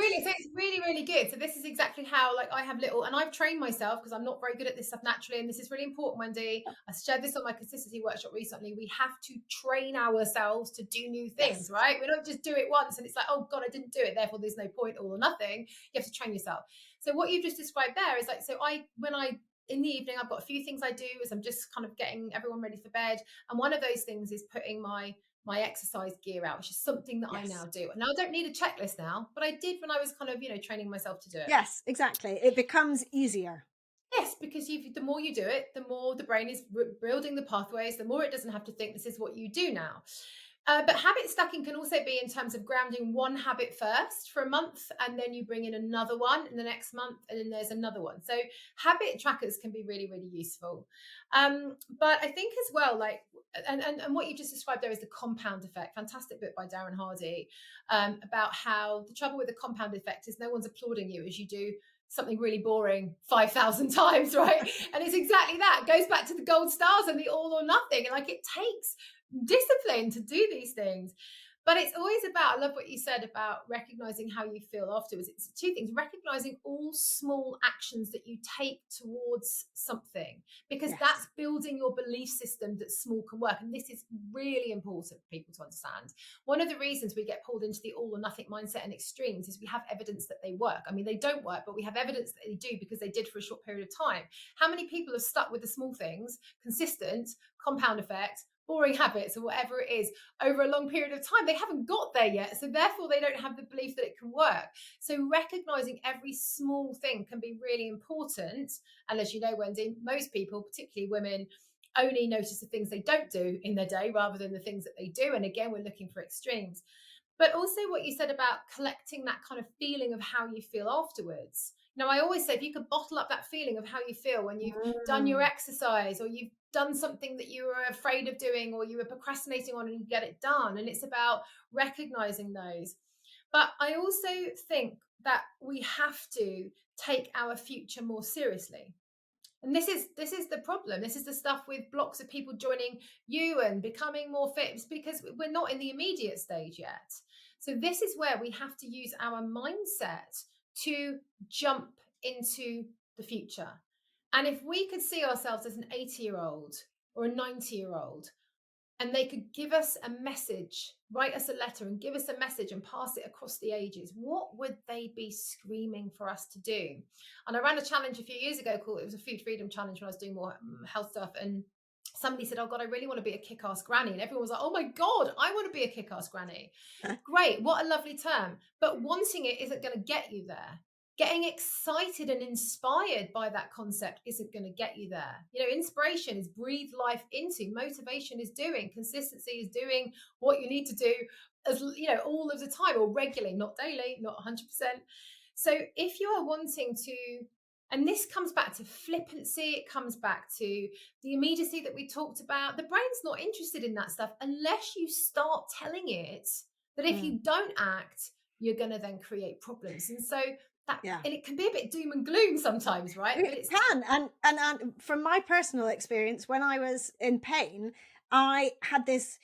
really good. So this is exactly how, like, I have little, and I've trained myself because I'm not very good at this stuff naturally. And this is really important, Wendy. I shared this on my consistency workshop recently. We have to train ourselves to do new things, Yes. right? We don't just do it once and it's like, oh God, I didn't do it, therefore there's no point, all or nothing. You have to train yourself. So what you just described there is like, so when I in the evening, I've got a few things I do as I'm just kind of getting everyone ready for bed. And one of those things is putting my exercise gear out, which is something that I Yes. now do. Now I don't need a checklist now, but I did when I was kind of, training myself to do it. Yes, exactly. It becomes easier. Yes, because the more you do it, the more the brain is building the pathways, the more it doesn't have to think this is what you do now. But habit stacking can also be in terms of grounding one habit first for a month, and then you bring in another one in the next month, and then there's another one. So habit trackers can be really, really useful. But I think as well, like, and what you just described there is the compound effect. Fantastic book by Darren Hardy, about how the trouble with the compound effect is no one's applauding you as you do something really boring 5,000 times, right? And it's exactly that. It goes back to the gold stars and the all or nothing. And like, it takes discipline to do these things. But it's always about, I love what you said about recognizing how you feel afterwards. It's two things: recognizing all small actions that you take towards something, because Yes. that's building your belief system that small can work. And this is really important for people to understand. One of the reasons we get pulled into the all or nothing mindset and extremes is we have evidence that they work. I mean, they don't work, but we have evidence that they do because they did for a short period of time. How many people have stuck with the small things, consistent, compound effect, boring habits or whatever it is over a long period of time. They haven't got there yet. So therefore they don't have the belief that it can work. So recognizing every small thing can be really important. And as you know, Wendy, most people, particularly women, only notice the things they don't do in their day rather than the things that they do. And again, we're looking for extremes. But also what you said about collecting that kind of feeling of how you feel afterwards. You know, I always say if you could bottle up that feeling of how you feel when you've done your exercise or you've done something that you were afraid of doing or you were procrastinating on and you get it done. And it's about recognizing those. But I also think that we have to take our future more seriously. And this is the problem. This is the stuff with blocks of people joining you and becoming more fit. It's because we're not in the immediate stage yet. So this is where we have to use our mindset to jump into the future. And if we could see ourselves as an 80-year-old or a 90-year-old, and they could give us a message, write us a letter and give us a message and pass it across the ages, what would they be screaming for us to do? And I ran a challenge a few years ago called, it was a food freedom challenge when I was doing more health stuff. And somebody said, oh God, I really want to be a kick-ass granny. And everyone was like, oh my God, I want to be a kick-ass granny. Great, what a lovely term. But wanting it isn't going to get you there. Getting excited and inspired by that concept isn't going to get you there. You know, inspiration is breathe life into. Motivation is doing. Consistency is doing what you need to do, as you know, all of the time or regularly, not daily, not 100%. So if you are wanting to, and this comes back to flippancy, it comes back to the immediacy that we talked about. The brain's not interested in that stuff unless you start telling it that if you don't act, you're going to then create problems. And so and it can be a bit doom and gloom sometimes, right? But it can. And from my personal experience, when I was in pain, I had this,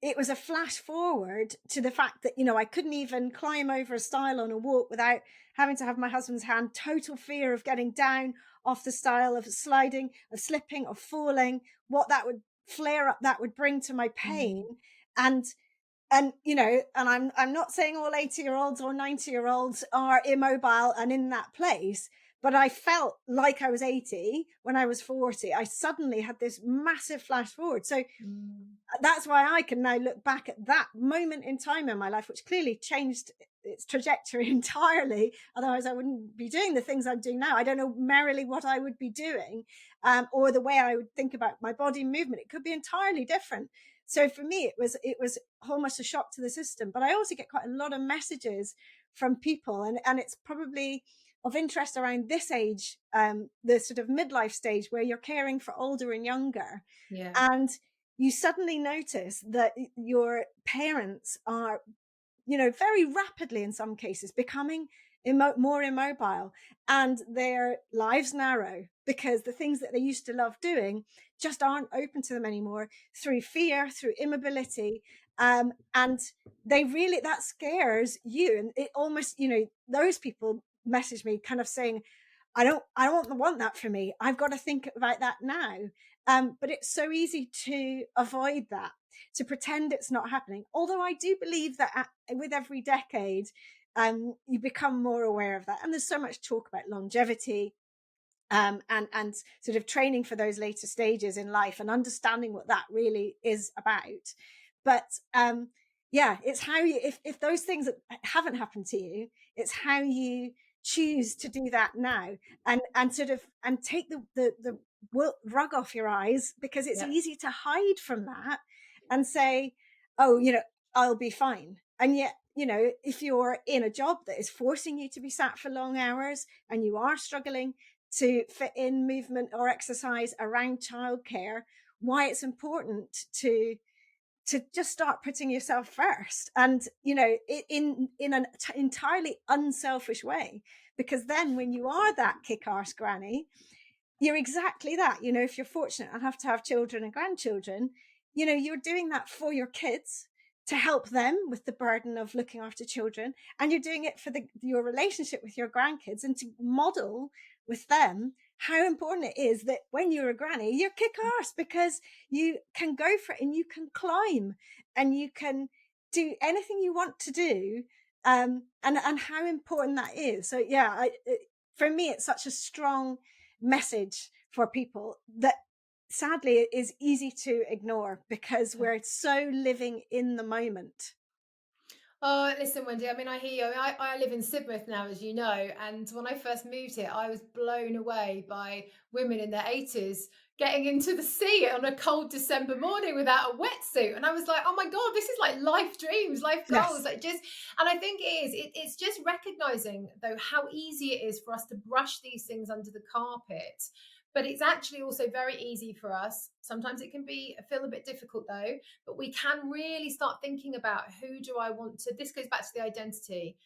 it was a flash forward to the fact that, you know, I couldn't even climb over a stile on a walk without having to have my husband's hand, total fear of getting down off the stile, of sliding, of slipping, of falling, what that would flare up that would bring to my pain. And you know, and I'm not saying all 80-year-olds or 90-year-olds are immobile and in that place, but I felt like I was 80 when I was 40. I suddenly had this massive flash forward. So that's why I can now look back at that moment in time in my life, which clearly changed its trajectory entirely. Otherwise, I wouldn't be doing the things I'm doing now. I don't know merely what I would be doing, or the way I would think about my body movement. It could be entirely different. So for me, it was almost a shock to the system. But I also get quite a lot of messages from people, and it's probably of interest around this age, the sort of midlife stage where you're caring for older and younger. Yeah. And you suddenly notice that your parents are, you know, very rapidly in some cases becoming more immobile, and their lives narrow because the things that they used to love doing just aren't open to them anymore through fear, through immobility. And they really, that scares you. And it almost, you know, those people message me kind of saying, I don't want that for me. I've got to think about that now. But it's so easy to avoid that, to pretend it's not happening. Although I do believe that with every decade, you become more aware of that. And there's so much talk about longevity, and sort of training for those later stages in life and understanding what that really is about. But yeah, it's how you, if those things haven't happened to you, it's how you choose to do that now, and sort of, and take the rug off your eyes, because it's easy to hide from that and say, oh, you know, I'll be fine. And yet, you know, if you're in a job that is forcing you to be sat for long hours and you are struggling to fit in movement or exercise around childcare, why it's important to just start putting yourself first, and, you know, in an entirely unselfish way. Because then when you are that kick-arse granny, you're exactly that. You know, if you're fortunate and have to have children and grandchildren, you know, you're doing that for your kids to help them with the burden of looking after children. And you're doing it for your relationship with your grandkids, and to model with them how important it is that when you're a granny, you're kick-arse, because you can go for it and you can climb and you can do anything you want to do. And how important that is. So yeah, for me, it's such a strong message for people that sadly it is easy to ignore because we're so living in the moment. Oh, listen, Wendy, I mean, I hear you. I live in Sidmouth now, as you know. And when I first moved here, I was blown away by women in their 80s getting into the sea on a cold December morning without a wetsuit. And I was like, oh my God, this is like life dreams, life goals. Yes. Like just, and I think it's just recognizing, though, how easy it is for us to brush these things under the carpet. But it's actually also very easy for us. Sometimes it can feel a bit difficult though, but we can really start thinking about who do I want to, this goes back to the identity.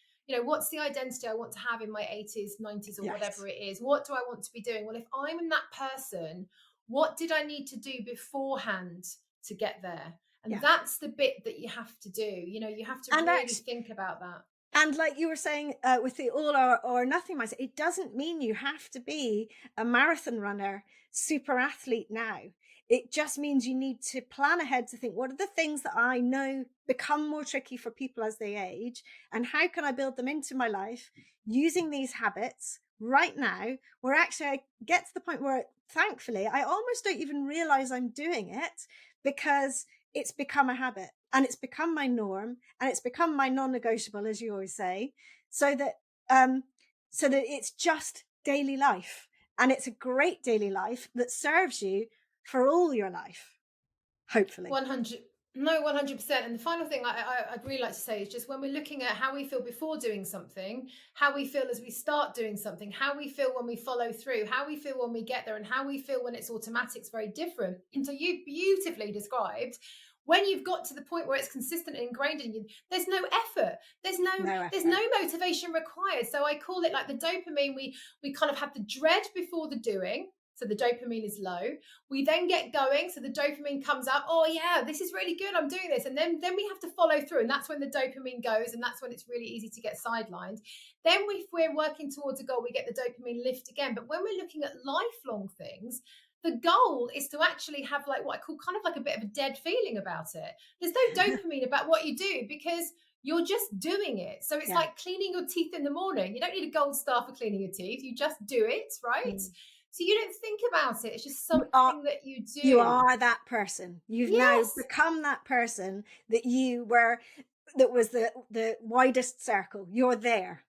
What's the identity I want to have in my 80s, 90s, or Yes. whatever it is? What do I want to be doing? Well, if I'm in that person, what did I need to do beforehand to get there? And Yeah. that's the bit that you have to do. You have to And really actually, think about that. and like you were saying, with the all or nothing mindset, it doesn't mean you have to be a marathon runner, super athlete now. It just means you need to plan ahead to think, what are the things that I know become more tricky for people as they age? And how can I build them into my life using these habits right now? Where actually I get to the point where, thankfully, I almost don't even realize I'm doing it because it's become a habit and it's become my norm and it's become my non-negotiable, as you always say, so that um so that it's just daily life, and it's a great daily life that serves you for all your life, hopefully. 100 no 100%. And the final thing I'd really like to say is just when we're looking at how we feel before doing something, how we feel as we start doing something, how we feel when we follow through, how we feel when we get there, and how we feel when it's automatic is very different. And so you beautifully described when you've got to the point where it's consistent and ingrained in you, there's no effort, there's no No there's effort. no motivation required. So I call it like the dopamine. We kind of have the dread before the doing, so the dopamine is low. We then get going, so the dopamine comes up. Oh yeah, this is really good, I'm doing this. And then we have to follow through, and that's when the dopamine goes, and that's when it's really easy to get sidelined. Then if we're working towards a goal, we get the dopamine lift again. But when we're looking at lifelong things, the goal is to actually have like what I call kind of like a bit of a dead feeling about it. There's no dopamine about what you do because you're just doing it. So it's Yeah. like cleaning your teeth in the morning. You don't need a gold star for cleaning your teeth, you just do it, right? Mm. So you don't think about it. It's just You are something that you you do. are that person. You've now Yes. become that person that you were, that was the widest circle. You're there.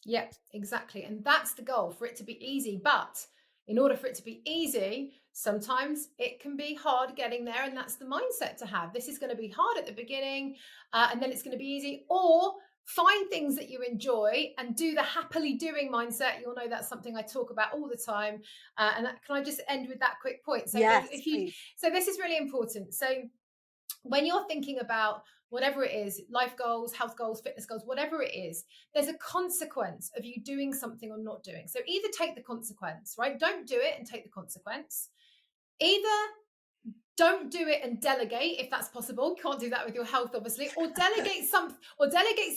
Yep, exactly. And that's the goal, for it to be easy. But in order for it to be easy, sometimes it can be hard getting there. And that's the mindset to have. This is going to be hard at the beginning, and then it's going to be easy. Or find things that you enjoy and do the happily doing mindset. You'll know that's something I talk about all the time. Can I just end with that quick point? So Yes, please. so this is really important. So when you're thinking about whatever it is, life goals, health goals, fitness goals, whatever it is, there's a consequence of you doing something or not doing. So either take the consequence, right? Don't do it and take the consequence. Either don't do it and delegate if that's possible. You can't do that with your health, obviously, or delegate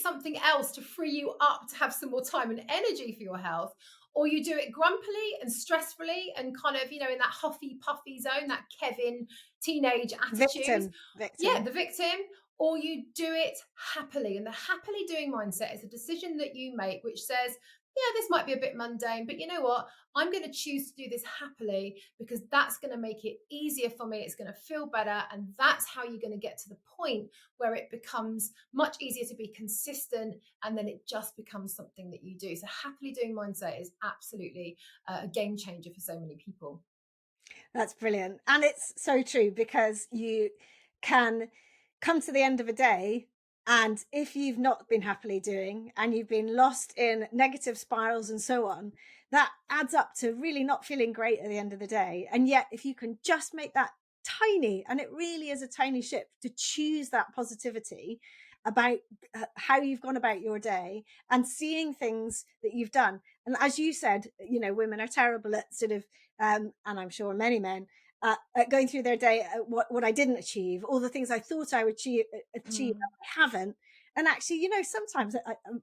something else to free you up to have some more time and energy for your health. Or you do it grumpily and stressfully and kind of, in that huffy puffy zone, that Kevin teenage attitude. Victim. Yeah, Victim. the victim. Or you do it happily. And the happily doing mindset is a decision that you make, which says, yeah, this might be a bit mundane, but you know what? I'm going to choose to do this happily because that's going to make it easier for me. It's going to feel better. And that's how you're going to get to the point where it becomes much easier to be consistent. And then it just becomes something that you do. So happily doing mindset is absolutely a game changer for so many people. That's brilliant. And it's so true because you can come to the end of a day, and if you've not been happily doing and you've been lost in negative spirals and so on, that adds up to really not feeling great at the end of the day. And yet, if you can just make that tiny, and it really is a tiny shift, to choose that positivity about how you've gone about your day and seeing things that you've done. And as you said, women are terrible at sort of, and I'm sure many men, at going through their day, what I didn't achieve, all the things I thought I would achieve, Mm. I haven't. And actually, sometimes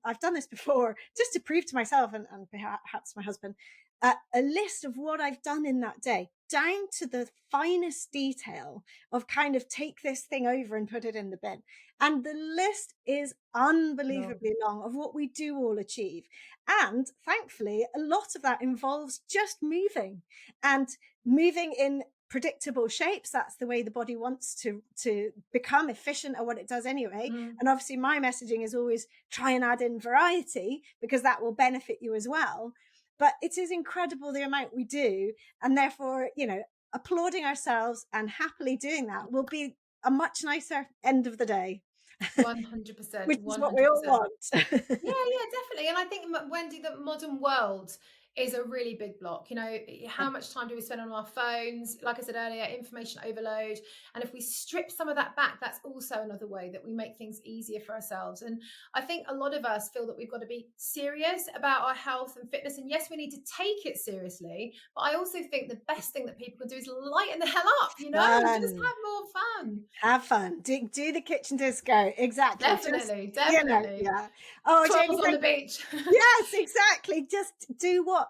I've done this before just to prove to myself and perhaps my husband, a list of what I've done in that day, down to the finest detail of kind of take this thing over and put it in the bin. And the list is No. unbelievably long of what we do all achieve. And thankfully, a lot of that involves just moving and moving in predictable shapes. That's the way the body wants to become efficient at what it does anyway. And obviously my messaging is always try and add in variety, because that will benefit you as well. But it is incredible the amount we do, and therefore, applauding ourselves and happily doing that will be a much nicer end of the day. 100%, which is what we all want. Yeah, definitely. And I think, Wendy, the modern world is a really big block. How much time do we spend on our phones? Like I said earlier, information overload. And if we strip some of that back, that's also another way that we make things easier for ourselves. And I think a lot of us feel that we've got to be serious about our health and fitness. And yes, we need to take it seriously. But I also think the best thing that people can do is lighten the hell up, just have more fun. Have fun. Do the kitchen disco. Exactly. Definitely. Yeah. Oh, Janey, on the beach. Yes, exactly. Just do what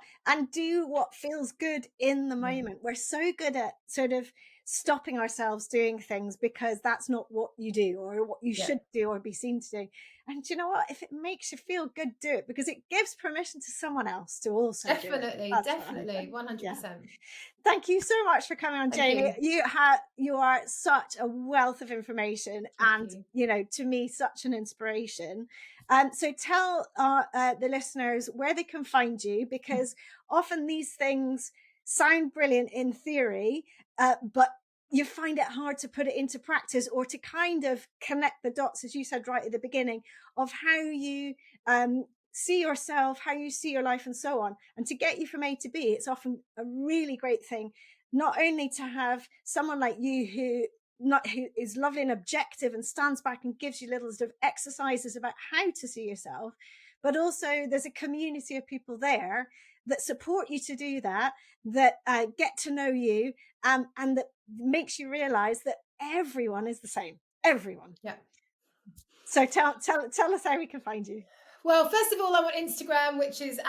feels good in the moment. We're so good at sort of stopping ourselves doing things because that's not what you do or what you should do or be seen to do. And do you know what? If it makes you feel good, do it, because it gives permission to someone else to also do it. Definitely, 100%. Yeah. Thank you so much for coming on, Janey. You are such a wealth of information, and to me, such an inspiration. So tell the listeners where they can find you, because often these things sound brilliant in theory, but you find it hard to put it into practice, or to kind of connect the dots, as you said right at the beginning, of how you see yourself, how you see your life, and so on. And to get you from A to B, it's often a really great thing, not only to have someone like you who is lovely and objective and stands back and gives you little sort of exercises about how to see yourself, but also there's a community of people there that support you to do that get to know you, and that makes you realize that everyone is the same. Everyone. Yeah. So tell us how we can find you. Well, first of all, I'm on Instagram, which is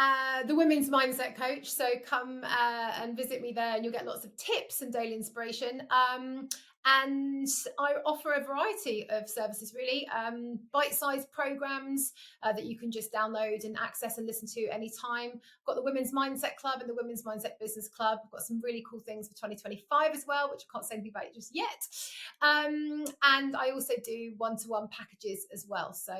the Women's Mindset Coach. So come and visit me there, and you'll get lots of tips and daily inspiration. And I offer a variety of services, really, bite-sized programs that you can just download and access and listen to anytime. I've got the Women's Mindset Club and the Women's Mindset Business Club. I've got some really cool things for 2025 as well, which I can't say anything about just yet. And I also do one-to-one packages as well. So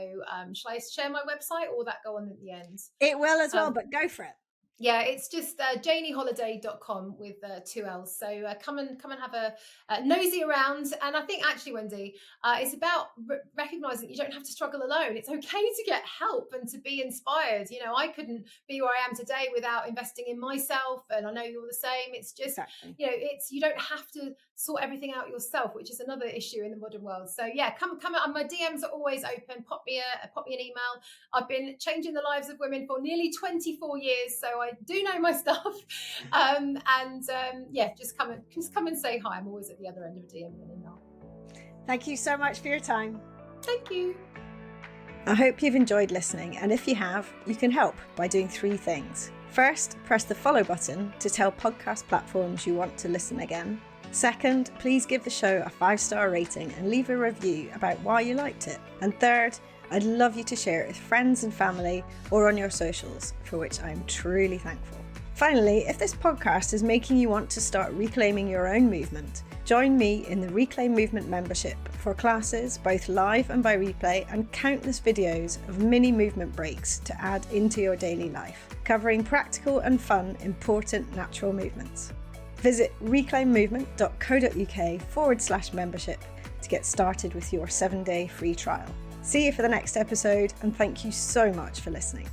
shall I share my website, or will that go on at the end? It will as well, but go for it. Yeah, it's just janeyholliday.com with 2 L's. So come and have a nosy around. And I think actually, Wendy, it's about recognizing that you don't have to struggle alone. It's okay to get help and to be inspired. I couldn't be where I am today without investing in myself. And I know you're the same. It's just, you don't have to sort everything out yourself, which is another issue in the modern world. So yeah, come. My DMs are always open. Pop me an email. I've been changing the lives of women for nearly 24 years. So I do know my stuff. Just come and say hi. I'm always at the other end of a DM and an email. Thank you so much for your time. Thank you. I hope you've enjoyed listening, and if you have, you can help by doing 3 things. First, press the follow button to tell podcast platforms you want to listen again. Second, please give the show a 5-star rating and leave a review about why you liked it. And third, I'd love you to share it with friends and family or on your socials, for which I'm truly thankful. Finally, if this podcast is making you want to start reclaiming your own movement, join me in the Reclaim Movement membership for classes, both live and by replay, and countless videos of mini movement breaks to add into your daily life, covering practical and fun, important natural movements. Visit reclaimmovement.co.uk/membership to get started with your 7-day free trial. See you for the next episode, and thank you so much for listening.